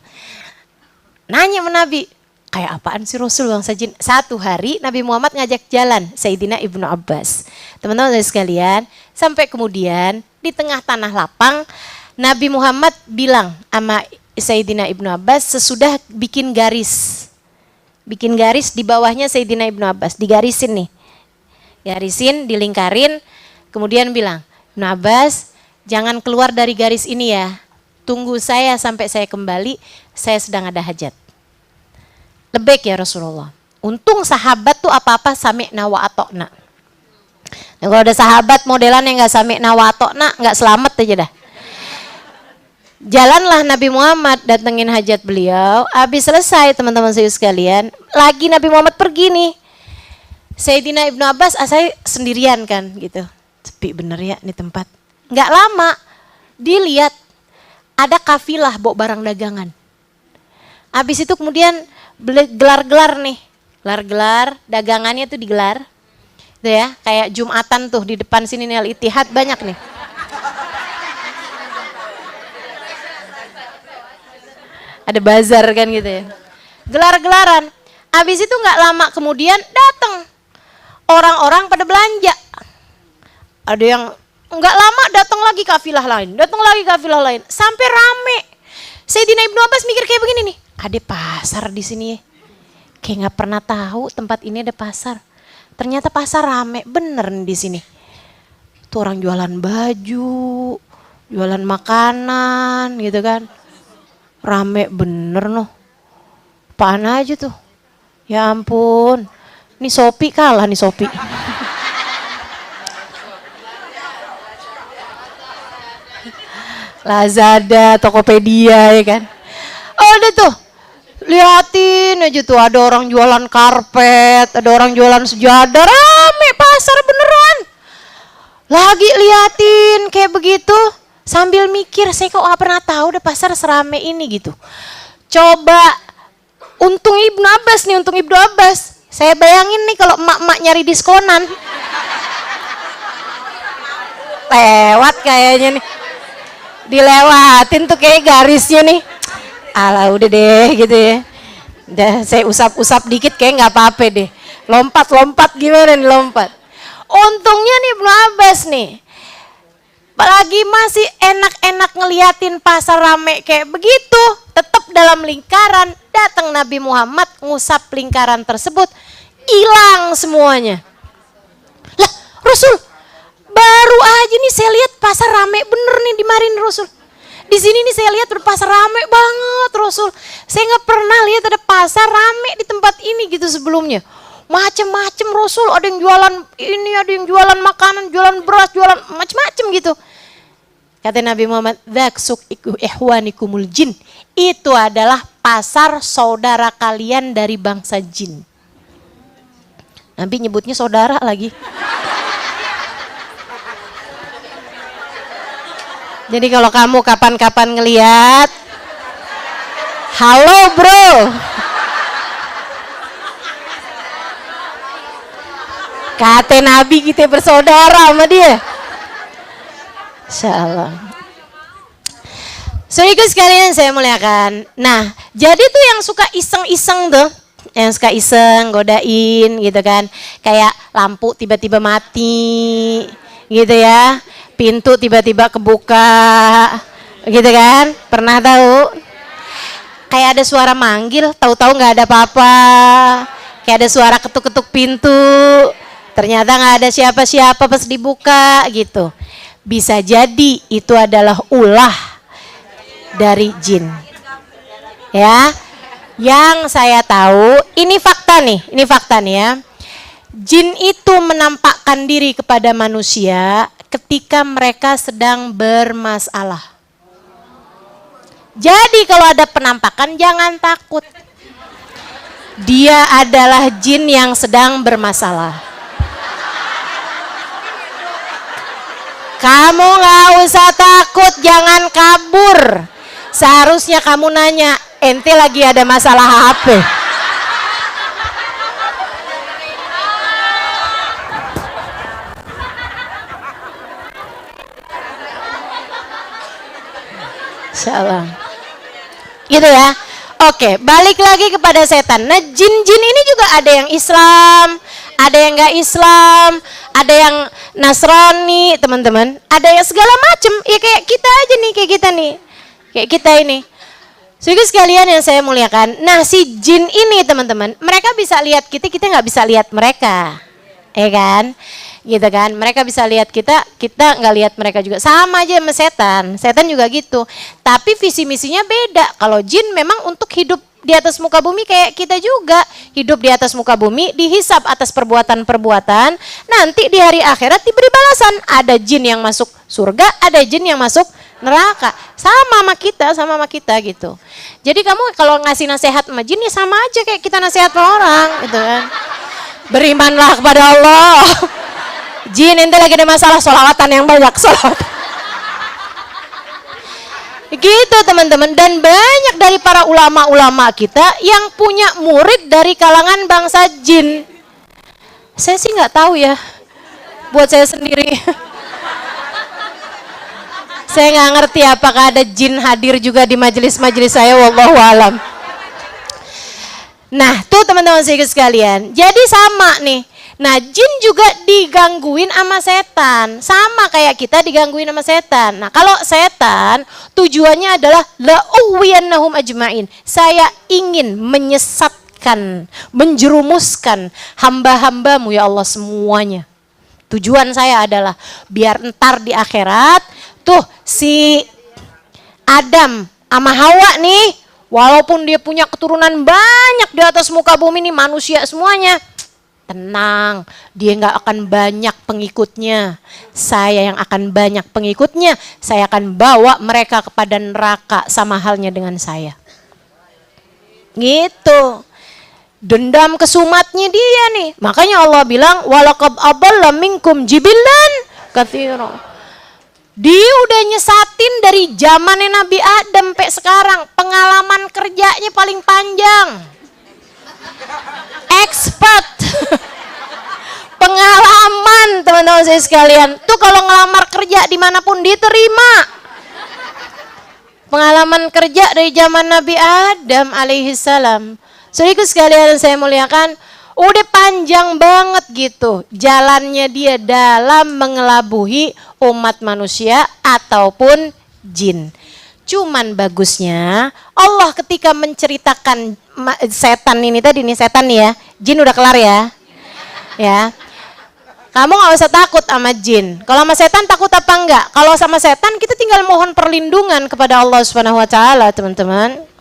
Nanya sama Nabi, kayak apaan sih Rasul bangsa jin? Satu hari Nabi Muhammad ngajak jalan Sayyidina Ibnu Abbas. Teman-teman sekalian, sampai kemudian di tengah tanah lapang Nabi Muhammad bilang sama Sayyidina Ibnu Abbas sesudah bikin garis. Bikin garis di bawahnya Sayyidina Ibnu Abbas, digarisin nih. Garisin, dilingkarin, kemudian bilang, Ibnu Abbas, jangan keluar dari garis ini ya. Tunggu saya sampai saya kembali, saya sedang ada hajat. Lebek ya Rasulullah. Untung sahabat tuh apa-apa sami'na wa atokna. Nah, kalau ada sahabat modelan yang gak sami'na wa atokna, gak selamat aja dah. Jalanlah Nabi Muhammad datengin hajat beliau. Habis selesai teman-teman saya sekalian, lagi Nabi Muhammad pergi nih. Sayyidina Ibnu Abbas saya sendirian kan gitu. Sepi bener ya nih tempat. Nggak lama dilihat ada kafilah bawa barang dagangan. Habis itu kemudian gelar-gelar nih. Gelar-gelar dagangannya tuh digelar. Tuh ya, kayak Jumatan tuh di depan sini nih Al-Ittihad banyak nih. Ada bazar kan gitu ya. Gelar-gelaran. Habis itu nggak lama kemudian datang orang-orang pada belanja. Ada yang nggak lama datang lagi kafilah lain, sampai rame. Sayyidina Ibnu Abbas mikir kayak begini nih, ada pasar di sini. Kayak nggak pernah tahu tempat ini ada pasar. Ternyata pasar rame bener nih di sini. Tuh orang jualan baju, jualan makanan gitu kan. Rame bener noh. Apaan aja tuh. Ya ampun. Nih Shopee kalah nih Shopee. Lazada, Tokopedia ya kan. Oh udah tuh. Liatin aja tuh ada orang jualan karpet, ada orang jualan sejadah, rame pasar beneran. Lagi liatin kayak begitu sambil mikir, saya kok gak pernah tahu deh pasar serame ini gitu. Coba untung Ibnu Abbas. Saya bayangin nih kalau emak-emak nyari diskonan. Lewat kayaknya nih. Dilewatin tuh kayak garisnya nih. Alah udah deh gitu ya. Udah saya usap-usap dikit kayak nggak apa-apa deh. Lompat gimana nih lompat. Untungnya nih Ibnu Abbas nih. Apalagi masih enak-enak ngeliatin pasar rame kayak begitu. Tetap dalam lingkaran. Datang Nabi Muhammad ngusap lingkaran tersebut. Hilang semuanya. Lah Rasul, baru aja nih saya lihat pasar rame bener nih di Marin Rasul. Di sini nih saya lihat pasar rame banget Rasul. Saya nggak pernah lihat ada pasar rame di tempat ini gitu sebelumnya. Macem-macem Rasul, ada yang jualan ini, ada yang jualan makanan, jualan beras, jualan macem-macem gitu. Kata Nabi Muhammad, "Dzaksuk ihwanikumul jin." Itu adalah pasar saudara kalian dari bangsa jin. Nabi nyebutnya saudara lagi. Jadi kalau kamu kapan-kapan ngeliat, halo bro, kata Nabi kita bersaudara sama dia. Insyaallah. Saudara sekalian saya muliakan. Nah, jadi tuh yang suka iseng-iseng tuh, yang suka iseng godain gitu kan, kayak lampu tiba-tiba mati, gitu ya. Pintu tiba-tiba kebuka, gitu kan? Pernah tahu? Kayak ada suara manggil, tahu-tahu nggak ada apa-apa. Kayak ada suara ketuk-ketuk pintu, ternyata nggak ada siapa-siapa pas dibuka, gitu. Bisa jadi itu adalah ulah dari jin. Ya, yang saya tahu, ini fakta nih ya. Jin itu menampakkan diri kepada manusia ketika mereka sedang bermasalah. Jadi kalau ada penampakan jangan takut. Dia adalah jin yang sedang bermasalah. Kamu gak usah takut, jangan kabur. Seharusnya kamu nanya, ente lagi ada masalah apa? Insyaallah. Gitu ya. Oke, balik lagi kepada setan. Nah, jin-jin ini juga ada yang Islam, ada yang enggak Islam, ada yang Nasrani, teman-teman. Ada yang segala macam. Ya kayak kita aja nih, kayak kita nih. Kayak kita ini. Saudara sekalian yang saya muliakan. Nah, si jin ini, teman-teman, mereka bisa lihat kita nggak bisa lihat mereka. Ya kan? Gitu kan, mereka bisa lihat kita nggak lihat mereka juga. Sama aja sama setan juga gitu, tapi visi misinya beda. Kalau jin memang untuk hidup di atas muka bumi kayak kita juga, hidup di atas muka bumi, dihisab atas perbuatan-perbuatan, nanti di hari akhirat diberi balasan. Ada jin yang masuk surga, ada jin yang masuk neraka, sama sama kita gitu. Jadi kamu kalau ngasih nasihat sama jin ya sama aja kayak kita nasihat sama orang gitu kan. Berimanlah kepada Allah. Jin, ente lagi ada masalah, sholawatan yang banyak, sholawatan. Gitu teman-teman. Dan banyak dari para ulama-ulama kita yang punya murid dari kalangan bangsa jin. Saya sih nggak tahu ya, buat saya sendiri. Saya nggak ngerti apakah ada jin hadir juga di majelis-majelis saya, wallahu alam. Nah, tuh teman-teman sekalian. Jadi sama nih. Nah, jin juga digangguin sama setan. Sama kayak kita digangguin sama setan. Nah, kalau setan tujuannya adalah la'uwiyannahum ajma'in. Saya ingin menyesatkan menyesatkan, menjerumuskan hamba-hambamu ya Allah semuanya. Tujuan saya adalah biar ntar di akhirat tuh si Adam sama Hawa nih, walaupun dia punya keturunan banyak di atas muka bumi nih, manusia semuanya, tenang, dia nggak akan banyak pengikutnya. Saya yang akan banyak pengikutnya, saya akan bawa mereka kepada neraka sama halnya dengan saya. Gitu. Dendam kesumatnya dia nih. Makanya Allah bilang walaqad adalla minkum jibillan katsira. Dia udah nyesatin dari zamannya Nabi Adam sampai sekarang. Pengalaman kerjanya paling panjang. Expert. Pengalaman teman-teman saya sekalian. Tuh kalau ngelamar kerja dimanapun diterima. Pengalaman kerja dari zaman Nabi Adam alaihissalam. Saudaraku sekalian saya muliakan, udah panjang banget gitu jalannya dia dalam mengelabuhi umat manusia ataupun jin. Cuman bagusnya Allah ketika menceritakan setan ini tadi nih, setan nih ya, jin udah kelar ya. Ya. Kamu gak usah takut sama jin. Kalau sama setan takut apa enggak? Kalau sama setan kita tinggal mohon perlindungan kepada Allah Subhanahu wa taala, teman-teman.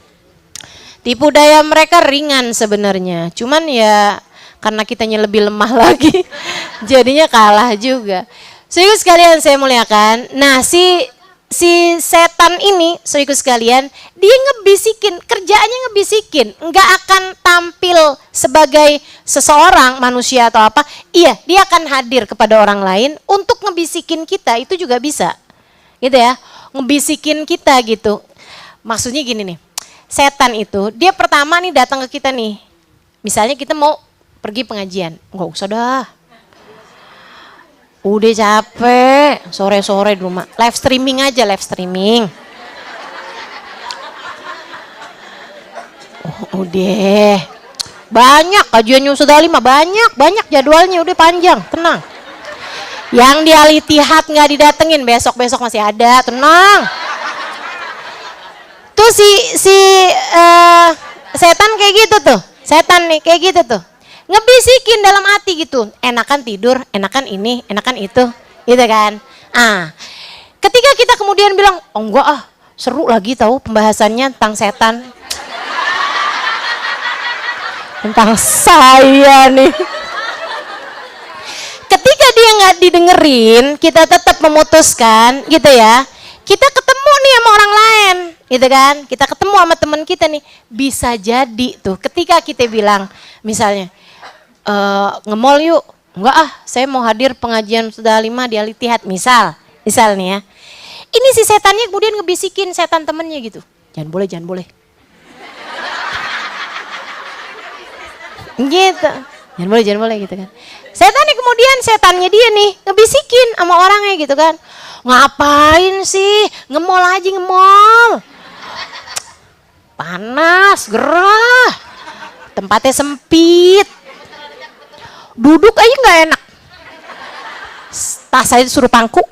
Tipu daya mereka ringan sebenarnya, cuman ya karena kitanya lebih lemah lagi, jadinya kalah juga. Saudaraku sekalian saya muliakan, nah si setan ini, saudaraku sekalian, dia ngebisikin, kerjaannya ngebisikin, nggak akan tampil sebagai seseorang manusia atau apa, iya dia akan hadir kepada orang lain untuk ngebisikin kita, itu juga bisa, gitu ya, ngebisikin kita gitu. Maksudnya gini nih. Setan itu, dia pertama nih datang ke kita nih. Misalnya kita mau pergi pengajian. Enggak usah dah. Udah capek, sore-sore di rumah. Live streaming aja, live streaming. Oh, udah. Banyak kajiannya Ustaz Ali mah banyak jadwalnya udah panjang, tenang. Yang di Al Ittihad nggak didatengin, besok-besok masih ada, tenang. Tuh setan kayak gitu tuh, setan nih kayak gitu tuh, ngebisikin dalam hati gitu, enakan tidur, enakan ini, enakan itu, gitu kan. Ketika kita kemudian bilang, oh enggak seru lagi tahu pembahasannya tentang setan, tentang saya nih. Ketika dia nggak didengerin, kita tetap memutuskan, gitu ya. Kita ketemu nih sama orang lain, gitu kan? Kita ketemu sama teman kita nih, bisa jadi tuh. Ketika kita bilang, misalnya, nge-mall yuk, enggak saya mau hadir pengajian Ustaz Halimah di Al Ittihad, misal nih ya. Ini si setannya kemudian ngebisikin setan temennya gitu, jangan boleh. Gitu, jangan boleh gitu kan. Setannya kemudian setannya dia nih ngebisikin sama orangnya gitu kan. Ngapain sih? Nge-mall aja nge-mall. Panas, gerah. Tempatnya sempit. Duduk aja nggak enak. Tas saya disuruh pangku.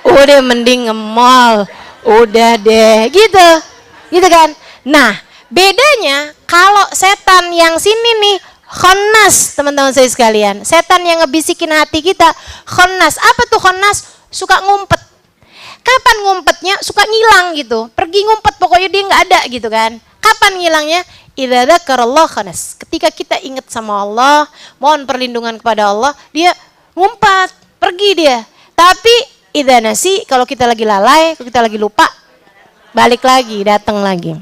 Udah mending nge-mall. Udah deh, gitu. Gitu kan? Nah, bedanya kalau setan yang sini nih khannas, teman-teman saya sekalian. Setan yang ngebisikin hati kita, khannas. Apa tuh khannas? Suka ngumpet. Kapan ngumpetnya? Suka ngilang gitu. Pergi ngumpet, pokoknya dia nggak ada gitu kan. Kapan ngilangnya? Idza dzakarallah khannas. Ketika kita ingat sama Allah, mohon perlindungan kepada Allah, dia ngumpet, pergi dia. Tapi idza nasi, kalau kita lagi lalai, kalau kita lagi lupa, balik lagi, datang lagi.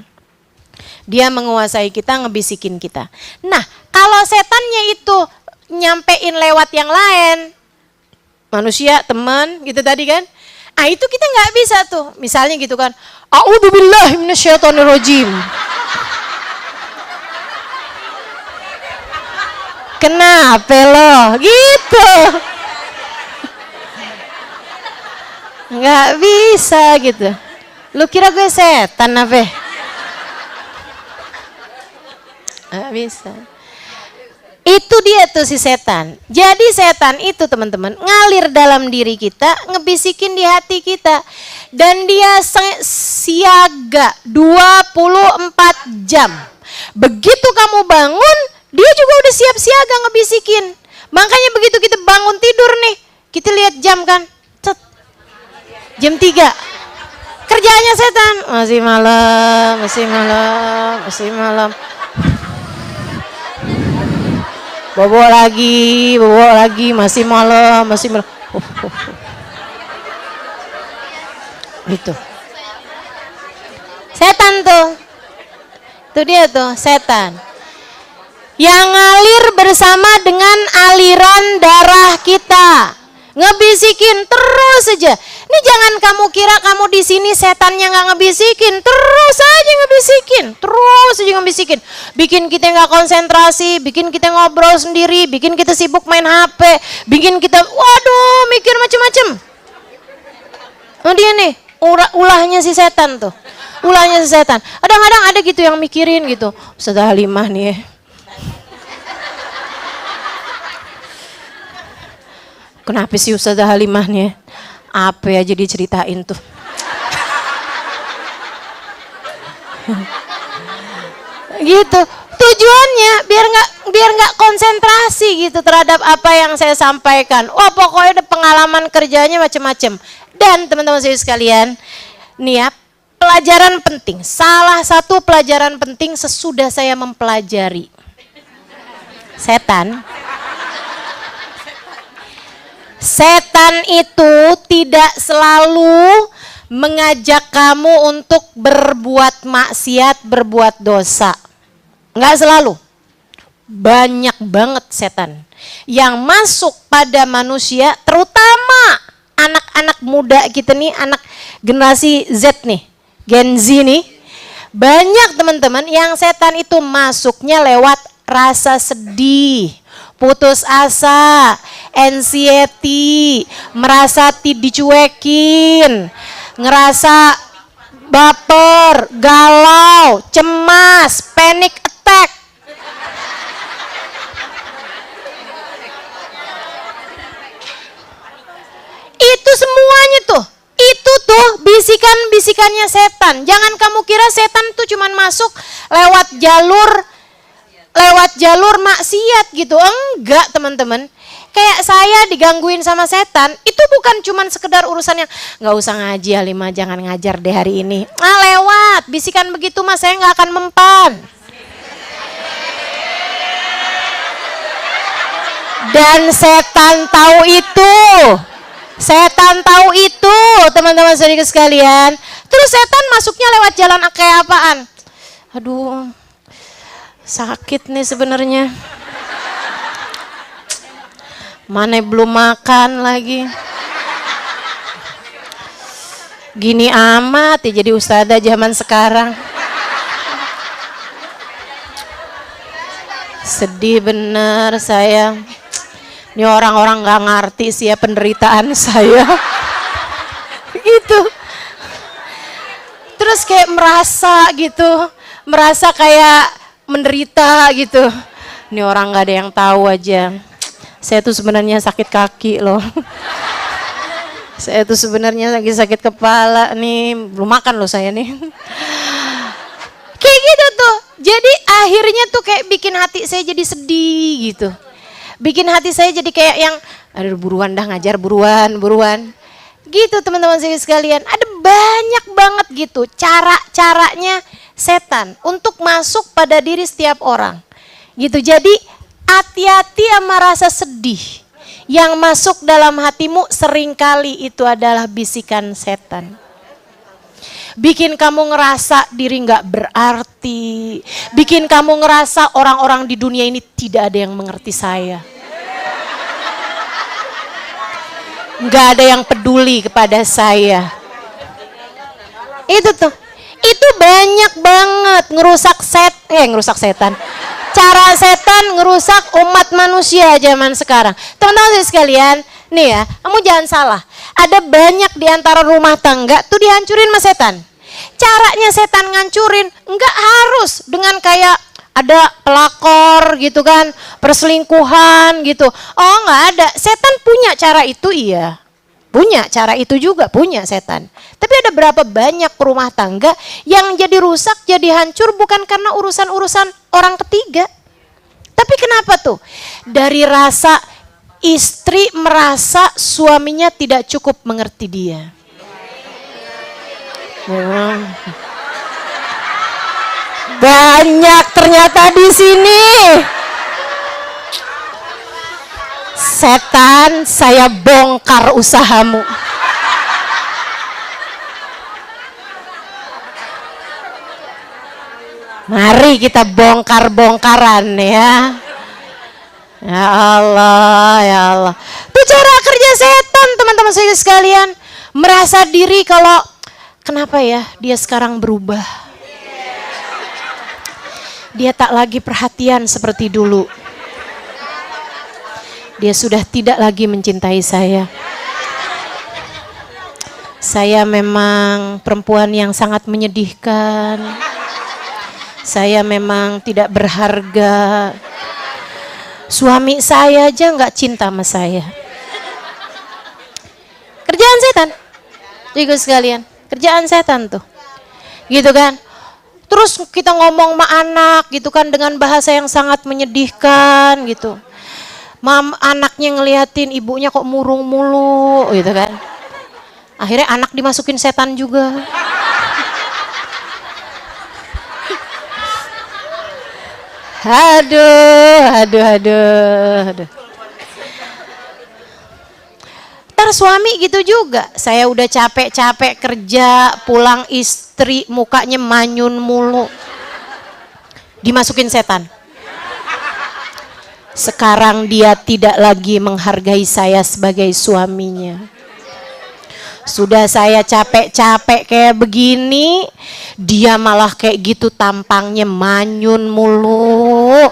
Dia menguasai kita, ngebisikin kita. Nah, kalau setannya itu nyampein lewat yang lain, manusia, teman, gitu tadi kan, itu kita nggak bisa tuh. Misalnya gitu kan, a'udzubillahi minasyaitonirrajim. Kenapa lo? Gitu. Nggak bisa gitu. Lu kira gue setan apa? Nggak bisa. Itu dia tuh si setan. Jadi setan itu teman-teman ngalir dalam diri kita, ngebisikin di hati kita. Dan dia siaga 24 jam. Begitu kamu bangun, dia juga udah siap siaga ngebisikin. Makanya begitu kita bangun tidur nih, kita lihat jam kan, cet, jam 3. Kerjaannya setan, masih malam, masih malam, masih malam. Bobo lagi, masih malam, masih malam. Gitu. Setan tuh. Itu dia tuh, setan. Yang ngalir bersama dengan aliran darah kita. Ngebisikin terus aja. Ini jangan kamu kira kamu di sini setannya nggak ngebisikin, terus aja ngebisikin, terus aja ngebisikin. Bikin kita nggak konsentrasi, bikin kita ngobrol sendiri, bikin kita sibuk main HP, bikin kita, waduh, mikir macem-macem. Oh dia nih, ulahnya si setan tuh, ulahnya si setan. Kadang-kadang ada gitu yang mikirin gitu, Ustazah Halimah nih ya. Kenapa sih Ustazah Halimah nih? Apa aja diceritain tuh. Gitu. Tujuannya biar nggak konsentrasi gitu terhadap apa yang saya sampaikan. Wah, pokoknya ada pengalaman kerjanya macam-macam. Dan teman-teman saya sekalian, nih ya, pelajaran penting. Salah satu pelajaran penting sesudah saya mempelajari setan. Setan itu tidak selalu mengajak kamu untuk berbuat maksiat, berbuat dosa. Enggak selalu. Banyak banget setan yang masuk pada manusia, terutama anak-anak muda kita nih, anak generasi Z nih, Gen Z nih. Banyak teman-teman yang setan itu masuknya lewat rasa sedih, putus asa, anxiety, merasa dicuekin, ngerasa baper, galau, cemas, panic attack. Itu semuanya tuh, itu tuh bisikan-bisikannya setan. Jangan kamu kira setan tuh cuman masuk lewat jalur maksiat gitu. Enggak teman-teman. Kayak saya digangguin sama setan, itu bukan cuman sekedar urusan yang nggak usah ngaji Halimah, jangan ngajar deh hari ini. Lewat, bisikan begitu mas saya nggak akan mempan. Dan setan tahu itu. Setan tahu itu, teman-teman saudara sekalian. Terus setan masuknya lewat jalan kayak apaan? Aduh, sakit nih sebenarnya. Mana belum makan lagi. Gini amat ya jadi ustadzah zaman sekarang. Sedih bener saya. Ini orang-orang gak ngerti sih ya penderitaan saya. Gitu. Terus kayak merasa kayak menderita gitu. Ini orang gak ada yang tahu aja. Saya tuh sebenarnya sakit kaki loh. Saya tuh sebenarnya lagi sakit kepala nih. Belum makan loh saya nih. Kayak gitu tuh. Jadi akhirnya tuh kayak bikin hati saya jadi sedih gitu. Bikin hati saya jadi kayak yang, aduh buruan dah ngajar, buruan. Gitu teman-teman saya sekalian. Ada banyak banget gitu cara-caranya setan untuk masuk pada diri setiap orang. Gitu. Jadi hati-hati sama rasa sedih yang masuk dalam hatimu, seringkali itu adalah bisikan setan. Bikin kamu ngerasa diri gak berarti. Bikin kamu ngerasa orang-orang di dunia ini tidak ada yang mengerti saya. Gak ada yang peduli kepada saya. Itu tuh. Itu banyak banget ngerusak setan. Cara setan ngerusak umat manusia zaman sekarang. Teman-teman sekalian, nih ya, kamu jangan salah. Ada banyak di antara rumah tangga tuh dihancurin sama setan. Caranya setan ngancurin enggak harus dengan kayak ada pelakor gitu kan, perselingkuhan gitu. Oh nggak ada, setan punya cara itu iya. Punya cara itu juga, punya setan. Tapi ada berapa banyak rumah tangga yang jadi rusak, jadi hancur bukan karena urusan-urusan orang ketiga. Tapi kenapa tuh? Dari rasa istri merasa suaminya tidak cukup mengerti dia. Banyak ternyata di sini. Setan, saya bongkar usahamu. Mari kita bongkar-bongkaran ya. Ya Allah, ya Allah. Itu cara kerja setan, teman-teman saya sekalian. Merasa diri kalau kenapa ya dia sekarang berubah. Dia tak lagi perhatian seperti dulu. Dia sudah tidak lagi mencintai saya. Saya memang perempuan yang sangat menyedihkan. Saya memang tidak berharga. Suami saya aja nggak cinta sama saya. Kerjaan setan. Juga sekalian, kerjaan setan tuh. Gitu kan? Terus kita ngomong sama anak gitu kan dengan bahasa yang sangat menyedihkan gitu. Anaknya ngeliatin ibunya kok murung mulu gitu kan. Akhirnya anak dimasukin setan juga. Aduh. Ntar suami gitu juga. Saya udah capek-capek kerja, pulang istri mukanya manyun mulu. Dimasukin setan. Sekarang dia tidak lagi menghargai saya sebagai suaminya. Sudah saya capek-capek kayak begini, dia malah kayak gitu tampangnya manyun mulu.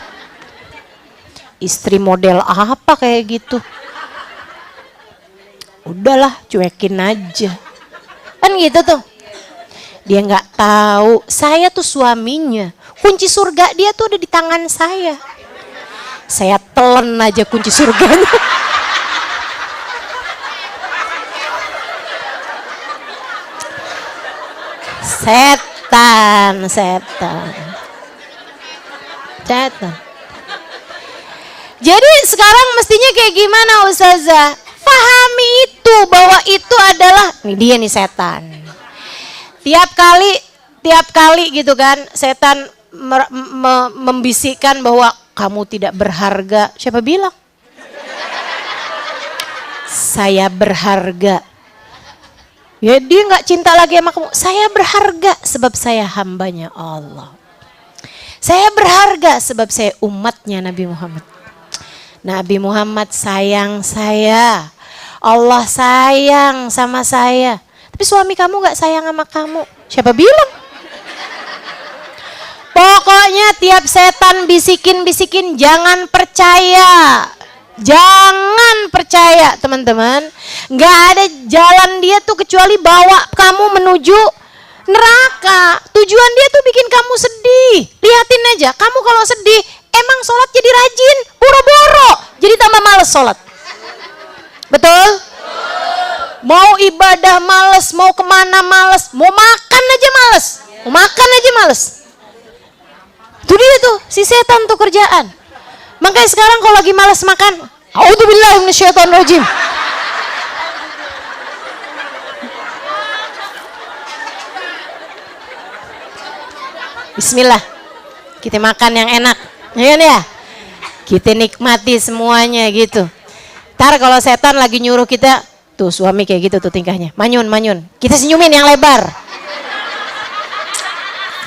Istri model apa kayak gitu? Udahlah, cuekin aja. Kan gitu tuh. Dia nggak tahu, saya tuh suaminya. Kunci surga dia tuh ada di tangan saya. Saya telan aja kunci surganya. Setan. Jadi sekarang mestinya kayak gimana Ustazah? Pahami itu bahwa itu adalah, nih dia nih setan. Tiap kali gitu kan, setan membisikkan bahwa kamu tidak berharga. Siapa bilang? Saya berharga. Ya dia nggak cinta lagi sama kamu. Saya berharga sebab saya hambanya Allah. Saya berharga sebab saya umatnya Nabi Muhammad. Nabi Muhammad sayang saya. Allah sayang sama saya. Tapi suami kamu nggak sayang sama kamu. Siapa bilang? Pokoknya tiap setan bisikin jangan percaya. Jangan percaya teman-teman. Gak ada jalan dia tuh kecuali bawa kamu menuju neraka. Tujuan dia tuh bikin kamu sedih. Lihatin aja, kamu kalau sedih emang sholat jadi rajin, boro-boro. Jadi tambah males sholat. Betul? Mau ibadah males, mau kemana males, mau makan aja males. Mau makan aja males. Itu dia tuh, si setan tuh kerjaan. Makanya sekarang kalau lagi malas makan, a'udzubillahi minasyaitonirrajim. Bismillah. Kita makan yang enak. Ya. Kita nikmati semuanya gitu. Ntar kalau setan lagi nyuruh kita, tuh suami kayak gitu tuh tingkahnya. Manyun. Kita senyumin yang lebar.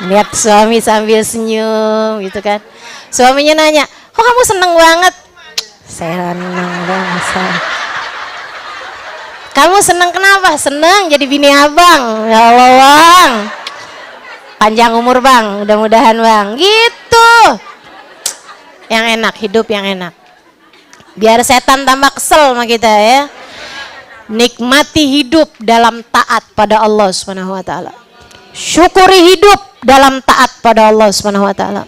Lihat suami sambil senyum gitu kan. Suaminya nanya, kok kamu seneng banget? Saya seneng banget. Kamu seneng kenapa? Seneng jadi bini abang. Ya Allah bang. Panjang umur bang, mudah-mudahan bang. Gitu. Yang enak, hidup yang enak. Biar setan tambah kesel sama kita ya. Nikmati hidup dalam taat pada Allah Subhanahu wa taala. Syukuri hidup dalam taat pada Allah Subhanahu wa taala.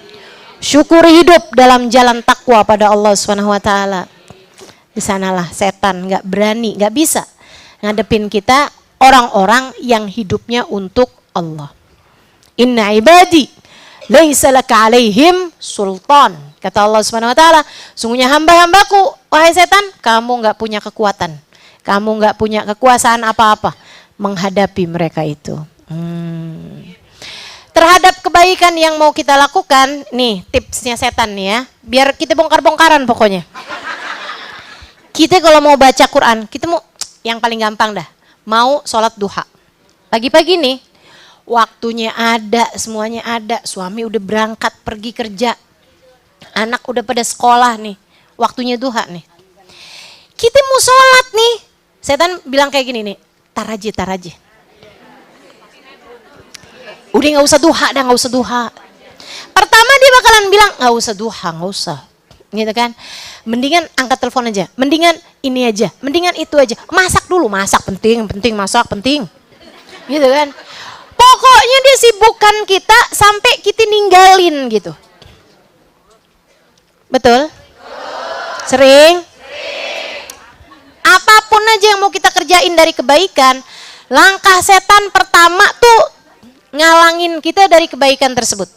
Syukuri hidup dalam jalan takwa pada Allah Subhanahu wa taala. Di sanalah setan nggak berani, nggak bisa ngadepin kita, orang-orang yang hidupnya untuk Allah. Inna ibadi laisa laka alaihim sultan. Kata Allah Subhanahu wa taala, sungguhnya hamba-hambaku, wahai setan, kamu nggak punya kekuatan. Kamu nggak punya kekuasaan apa-apa menghadapi mereka itu. Terhadap kebaikan yang mau kita lakukan, nih tipsnya setan nih ya, biar kita bongkar-bongkaran pokoknya. Kita kalau mau baca Quran, kita mau yang paling gampang dah, mau sholat duha. Pagi-pagi nih, waktunya ada, semuanya ada, suami udah berangkat pergi kerja, anak udah pada sekolah nih, waktunya duha nih. Kita mau sholat nih, setan bilang kayak gini nih, tar aja. Udah nggak usah duha dah, nggak usah duha. Pertama dia bakalan bilang nggak usah duha, nggak usah, gitu kan. Mendingan angkat telepon aja, mendingan ini aja, mendingan itu aja. Masak dulu, masak penting, masak penting, gitu kan. Pokoknya dia sibukkan kita sampai kita ninggalin gitu. Betul? Sering? Apapun aja yang mau kita kerjain dari kebaikan, langkah setan pertama tuh ngalangin kita dari kebaikan tersebut.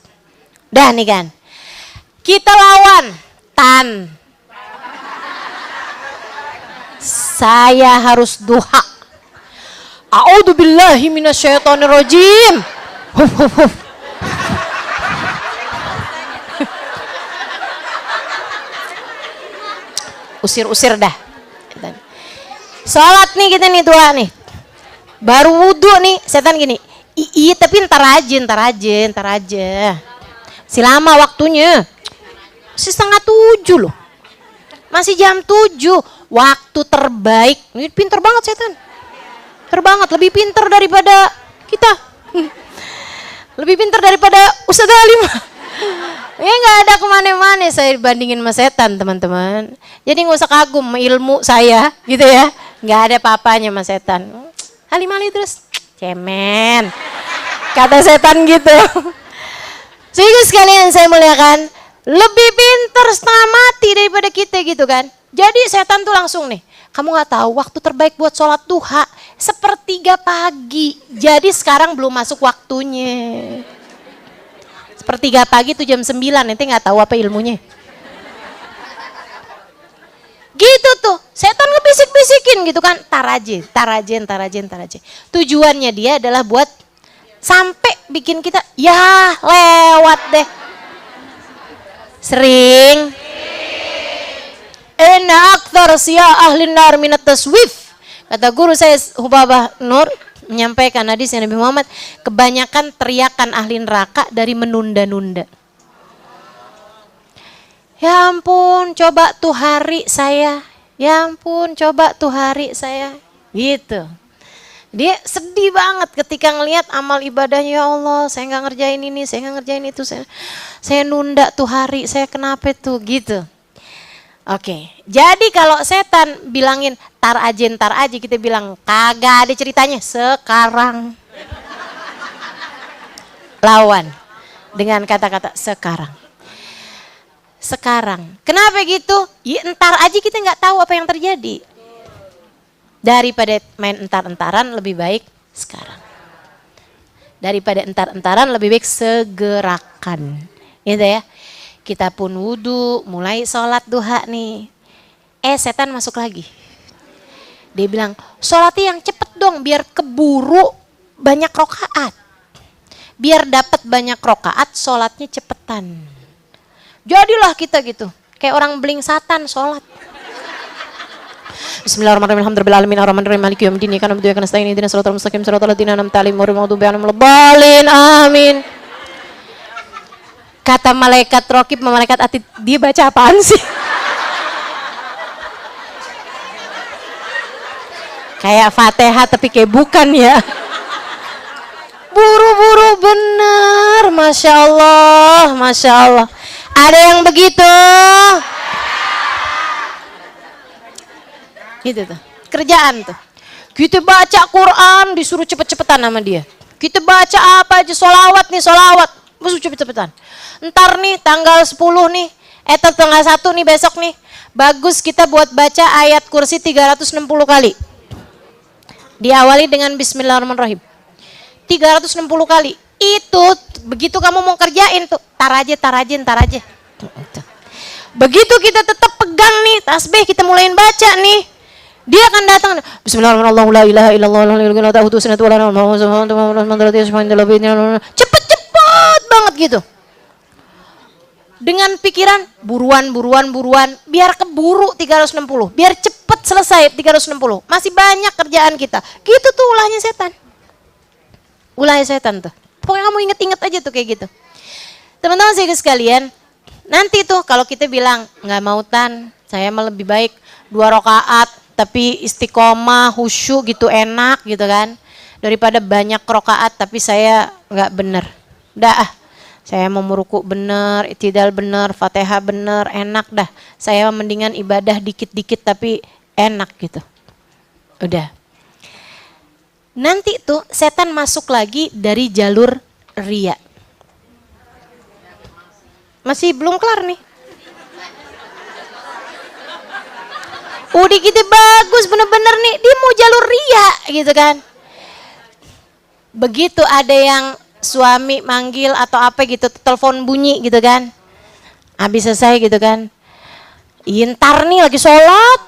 Dah nih kan, kita lawan saya harus duha. A'udzubillahi minasyaitonirrajim. Usir dah. Salat nih kita nih doa nih. Baru wudhu nih, setan gini. Iya tapi ntar aja. Masih lama waktunya. Masih 6:30 loh. Masih jam 7. Waktu terbaik. Ini pinter banget setan. Terbanget, lebih pinter daripada kita. Lebih pinter daripada Ustadz Alim. Ya nggak ada kemana-mana saya bandingin sama setan teman-teman. Jadi nggak usah kagum sama ilmu saya gitu ya. Nggak ada apa-apanya sama setan. Alim terus cemen. Kata setan gitu. Sehingga sekalian saya muliakan, lebih pinter setengah mati daripada kita gitu kan. Jadi setan tuh langsung nih, kamu nggak tahu waktu terbaik buat sholat duha 1/3 pagi. Jadi sekarang belum masuk waktunya. 1/3 pagi tuh jam 9, nanti nggak tahu apa ilmunya. Gitu tuh, setan ngebisik-bisikin gitu kan, tar aja. Tujuannya dia adalah buat sampai bikin kita, ya lewat deh. Sering. Inna akthar siya ahlin nar minat taswif. Kata guru saya Hubabah Nur menyampaikan hadis Nabi Muhammad, kebanyakan teriakan ahli neraka dari menunda-nunda. Ya ampun, coba tuh hari saya. Ya ampun, coba tuh hari saya. Gitu. Dia sedih banget ketika ngelihat amal ibadahnya, ya Allah, saya nggak ngerjain ini, saya nggak ngerjain itu, saya nunda tuh hari, saya kenapa tuh gitu. Oke, jadi kalau setan bilangin tar aja, kita bilang kagak ada ceritanya, sekarang. Lawan dengan kata-kata sekarang. Kenapa gitu? Ya entar aja kita nggak tahu apa yang terjadi. Daripada main entar-entaran lebih baik sekarang. Daripada entar-entaran lebih baik segerakan. Gitu ya. Kita pun wudhu, mulai sholat duha nih. Setan masuk lagi. Dia bilang, sholatnya yang cepet dong biar keburu banyak rokaat. Biar dapat banyak rokaat, sholatnya cepetan. Jadilah kita gitu, kayak orang beling satan sholat. Bismillahirrahmanirrahim. Alhamdulillahirabbil alamin maliki yaumiddin. Iyyaka na'budu wa iyyaka nasta'in. Ihdinas siratal mustaqim. Siratal ladzina an'amta 'alaihim ghairil maghdubi 'alaihim waladdallin. Amin. Kata malaikat Raqib, malaikat Atid, dia baca apaan sih? Kayak Fatihah tapi kayak bukan ya. Buru-buru bener, Masya Allah. Ada yang begitu? Gitu tuh, kerjaan tuh. Kita baca Quran disuruh cepet-cepetan sama dia. Kita baca apa aja, sholawat nih, sholawat. Masuk cepet-cepetan. Ntar nih tanggal 10 nih, tanggal 1 nih besok nih. Bagus kita buat baca ayat kursi 360 kali. Diawali dengan bismillahirrahmanirrahim. 360 kali. Itu begitu kamu mau kerjain tuh, tar aja. Begitu kita tetap pegang nih tasbih, kita mulain baca nih. Dia akan datang. Cepet-cepet banget gitu. Dengan pikiran buruan, biar keburu 360, biar cepet selesai 360. Masih banyak kerjaan kita. Gitu tuh ulahnya setan. Ulahnya setan tuh. Pokoknya kamu inget-inget aja tuh kayak gitu. Teman-teman sekalian, nanti tuh kalau kita bilang nggak mau Tan, saya mah lebih baik 2 rakaat tapi istiqomah, khusyuk gitu enak gitu kan, daripada banyak rakaat tapi saya nggak bener. Dah, saya mau meruku bener, i'tidal bener, Fatihah bener, enak dah. Saya mendingan ibadah dikit-dikit tapi enak gitu. Udah. Nanti tuh setan masuk lagi dari jalur riya. Masih belum kelar nih. Udah gitu bagus bener-bener nih, dia mau jalur riya gitu kan. Begitu ada yang suami manggil atau apa gitu, telepon bunyi gitu kan. Habis selesai gitu kan. Ntar nih lagi sholat.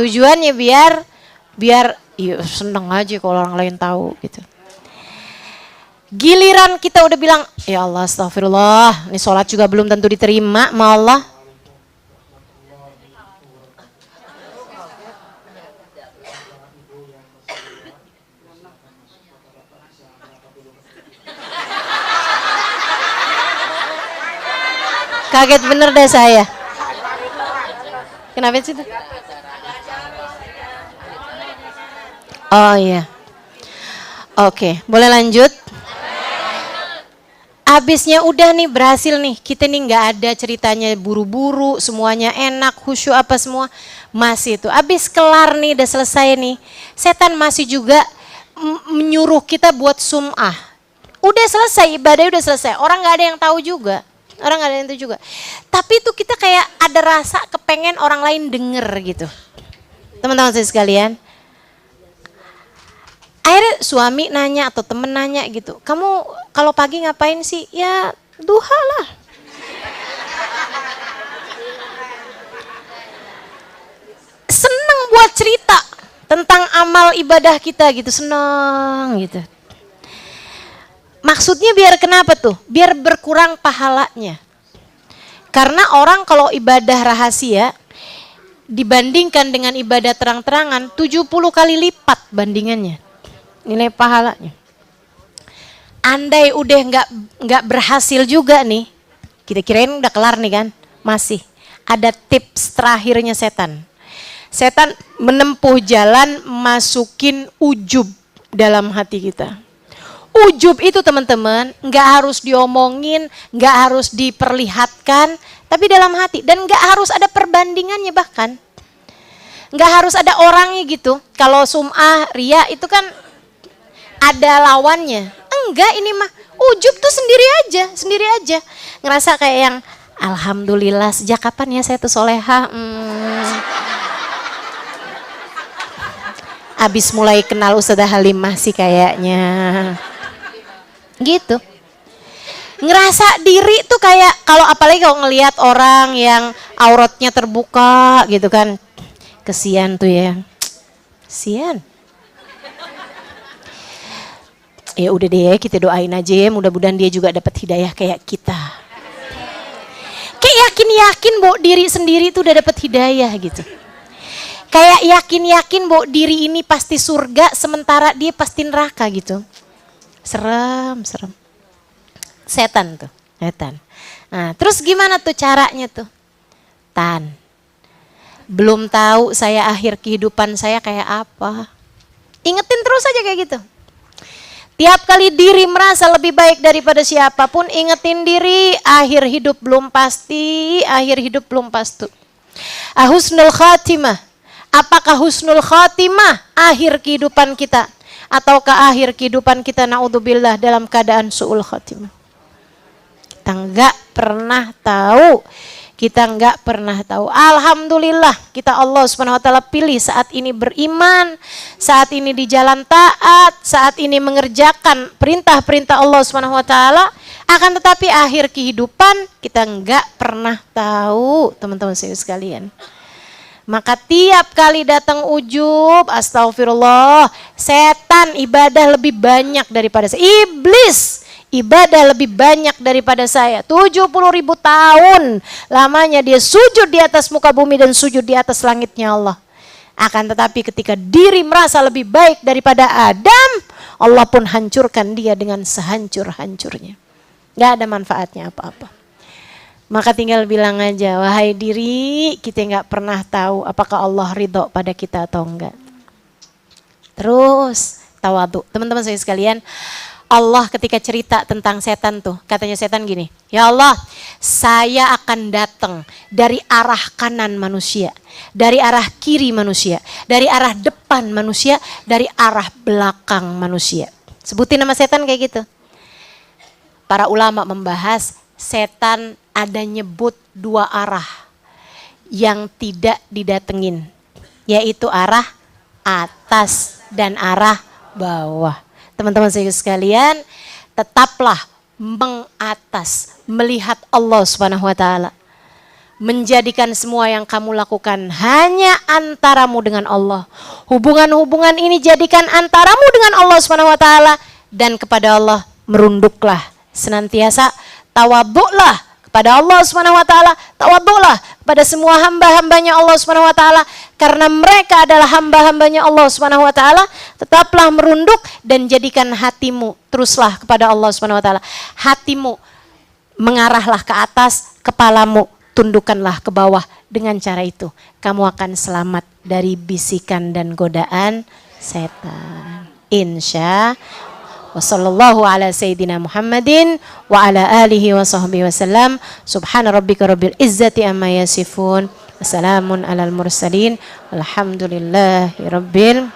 Tujuannya biar iya seneng aja kalau orang lain tahu gitu. Giliran kita udah bilang, ya Allah astagfirullah, ini sholat juga belum tentu diterima sama Allah. Kaget bener deh saya. Kenapa sih itu? Oh iya. Oke, boleh lanjut? Abisnya udah nih berhasil nih. Kita nih nggak ada ceritanya buru-buru, semuanya enak, khusyuk apa semua. Masih itu. Abis kelar nih, udah selesai nih. Setan masih juga menyuruh kita buat sum'ah. Udah selesai, ibadahnya udah selesai. Orang nggak ada yang tahu juga. Orang nggak ada yang tahu juga. Tapi itu kita kayak ada rasa kepengen orang lain denger gitu. Teman-teman saya sekalian. Akhirnya suami nanya atau temen nanya gitu, kamu kalau pagi ngapain sih? Ya duha lah. Seneng buat cerita tentang amal ibadah kita gitu, seneng gitu. Maksudnya biar kenapa tuh? Biar berkurang pahalanya. Karena orang kalau ibadah rahasia dibandingkan dengan ibadah terang-terangan 70 kali lipat bandingannya. Nilai pahalanya. Andai udah nggak berhasil juga nih, kita kirain udah kelar nih kan, masih ada tips terakhirnya setan. Setan menempuh jalan masukin ujub dalam hati kita. Ujub itu teman-teman nggak harus diomongin, nggak harus diperlihatkan, tapi dalam hati, dan nggak harus ada perbandingannya bahkan. Nggak harus ada orangnya gitu. Kalau sum'ah, riya itu kan ada lawannya. Enggak, ini mah ujub tuh sendiri aja. Ngerasa kayak yang alhamdulillah sejak kapan ya saya tuh soleha. Abis mulai kenal Ustazah Halimah sih kayaknya. Gitu. Ngerasa diri tuh kayak kalau apalagi kalau ngelihat orang yang auratnya terbuka gitu kan. Kesian tuh ya. Kesian. Ya udah deh, kita doain aja ya, mudah-mudahan dia juga dapat hidayah kayak kita. Kayak yakin-yakin bahwa diri sendiri tuh udah dapat hidayah gitu. Kayak yakin-yakin bahwa diri ini pasti surga, sementara dia pasti neraka gitu. Serem. Setan tuh, setan. Nah, terus gimana tuh caranya tuh? Tan, belum tahu saya akhir kehidupan saya kayak apa. Ingetin terus aja kayak gitu. Tiap kali diri merasa lebih baik daripada siapapun, ingetin diri, akhir hidup belum pasti, Husnul khatimah. Apakah husnul khatimah akhir kehidupan kita? ataukah akhir kehidupan kita naudzubillah dalam keadaan su'ul khatimah. Kita enggak pernah tahu. Kita enggak pernah tahu. Alhamdulillah kita Allah Subhanahu wa taala pilih saat ini beriman, saat ini di jalan taat, saat ini mengerjakan perintah-perintah Allah Subhanahu wa taala. Akan tetapi akhir kehidupan kita enggak pernah tahu, teman-teman sekalian. Maka tiap kali datang ujub, astagfirullah, setan ibadah lebih banyak daripada saya. Iblis ibadah lebih banyak daripada saya. 70.000 tahun lamanya dia sujud di atas muka bumi dan sujud di atas langitnya Allah. Akan tetapi ketika diri merasa lebih baik daripada Adam, Allah pun hancurkan dia dengan sehancur-hancurnya. Gak ada manfaatnya apa-apa. Maka tinggal bilang aja, wahai diri, kita gak pernah tahu apakah Allah ridho pada kita atau enggak. Terus tawadhu. Teman-teman saya sekalian, Allah ketika cerita tentang setan tuh, katanya setan gini, ya Allah, saya akan datang dari arah kanan manusia, dari arah kiri manusia, dari arah depan manusia, dari arah belakang manusia. Sebutin nama setan kayak gitu. Para ulama membahas setan ada nyebut 2 arah yang tidak didatengin, yaitu arah atas dan arah bawah. Teman-teman saya sekalian, tetaplah mengatas, melihat Allah Subhanahu wa taala. Menjadikan semua yang kamu lakukan hanya antaramu dengan Allah. Hubungan-hubungan ini jadikan antaramu dengan Allah Subhanahu wa taala, dan kepada Allah merunduklah. Senantiasa tawadhu'lah kepada Allah Subhanahu wa taala, tawadhu'lah kepada semua hamba-hambanya Allah Subhanahu wa taala, karena mereka adalah hamba-hambanya Allah Subhanahu wa taala. Tetaplah merunduk dan jadikan hatimu teruslah kepada Allah Subhanahu wa taala. Hatimu mengarahlah ke atas, kepalamu tundukkanlah ke bawah. Dengan cara itu kamu akan selamat dari bisikan dan godaan setan. Insya wa sallallahu ala sayyidina Muhammadin wa ala alihi wa sahbihi wasallam. Subhana rabbika rabbil izzati amma yasifun. Wassalamun alal mursalin. Alhamdulillahi rabbil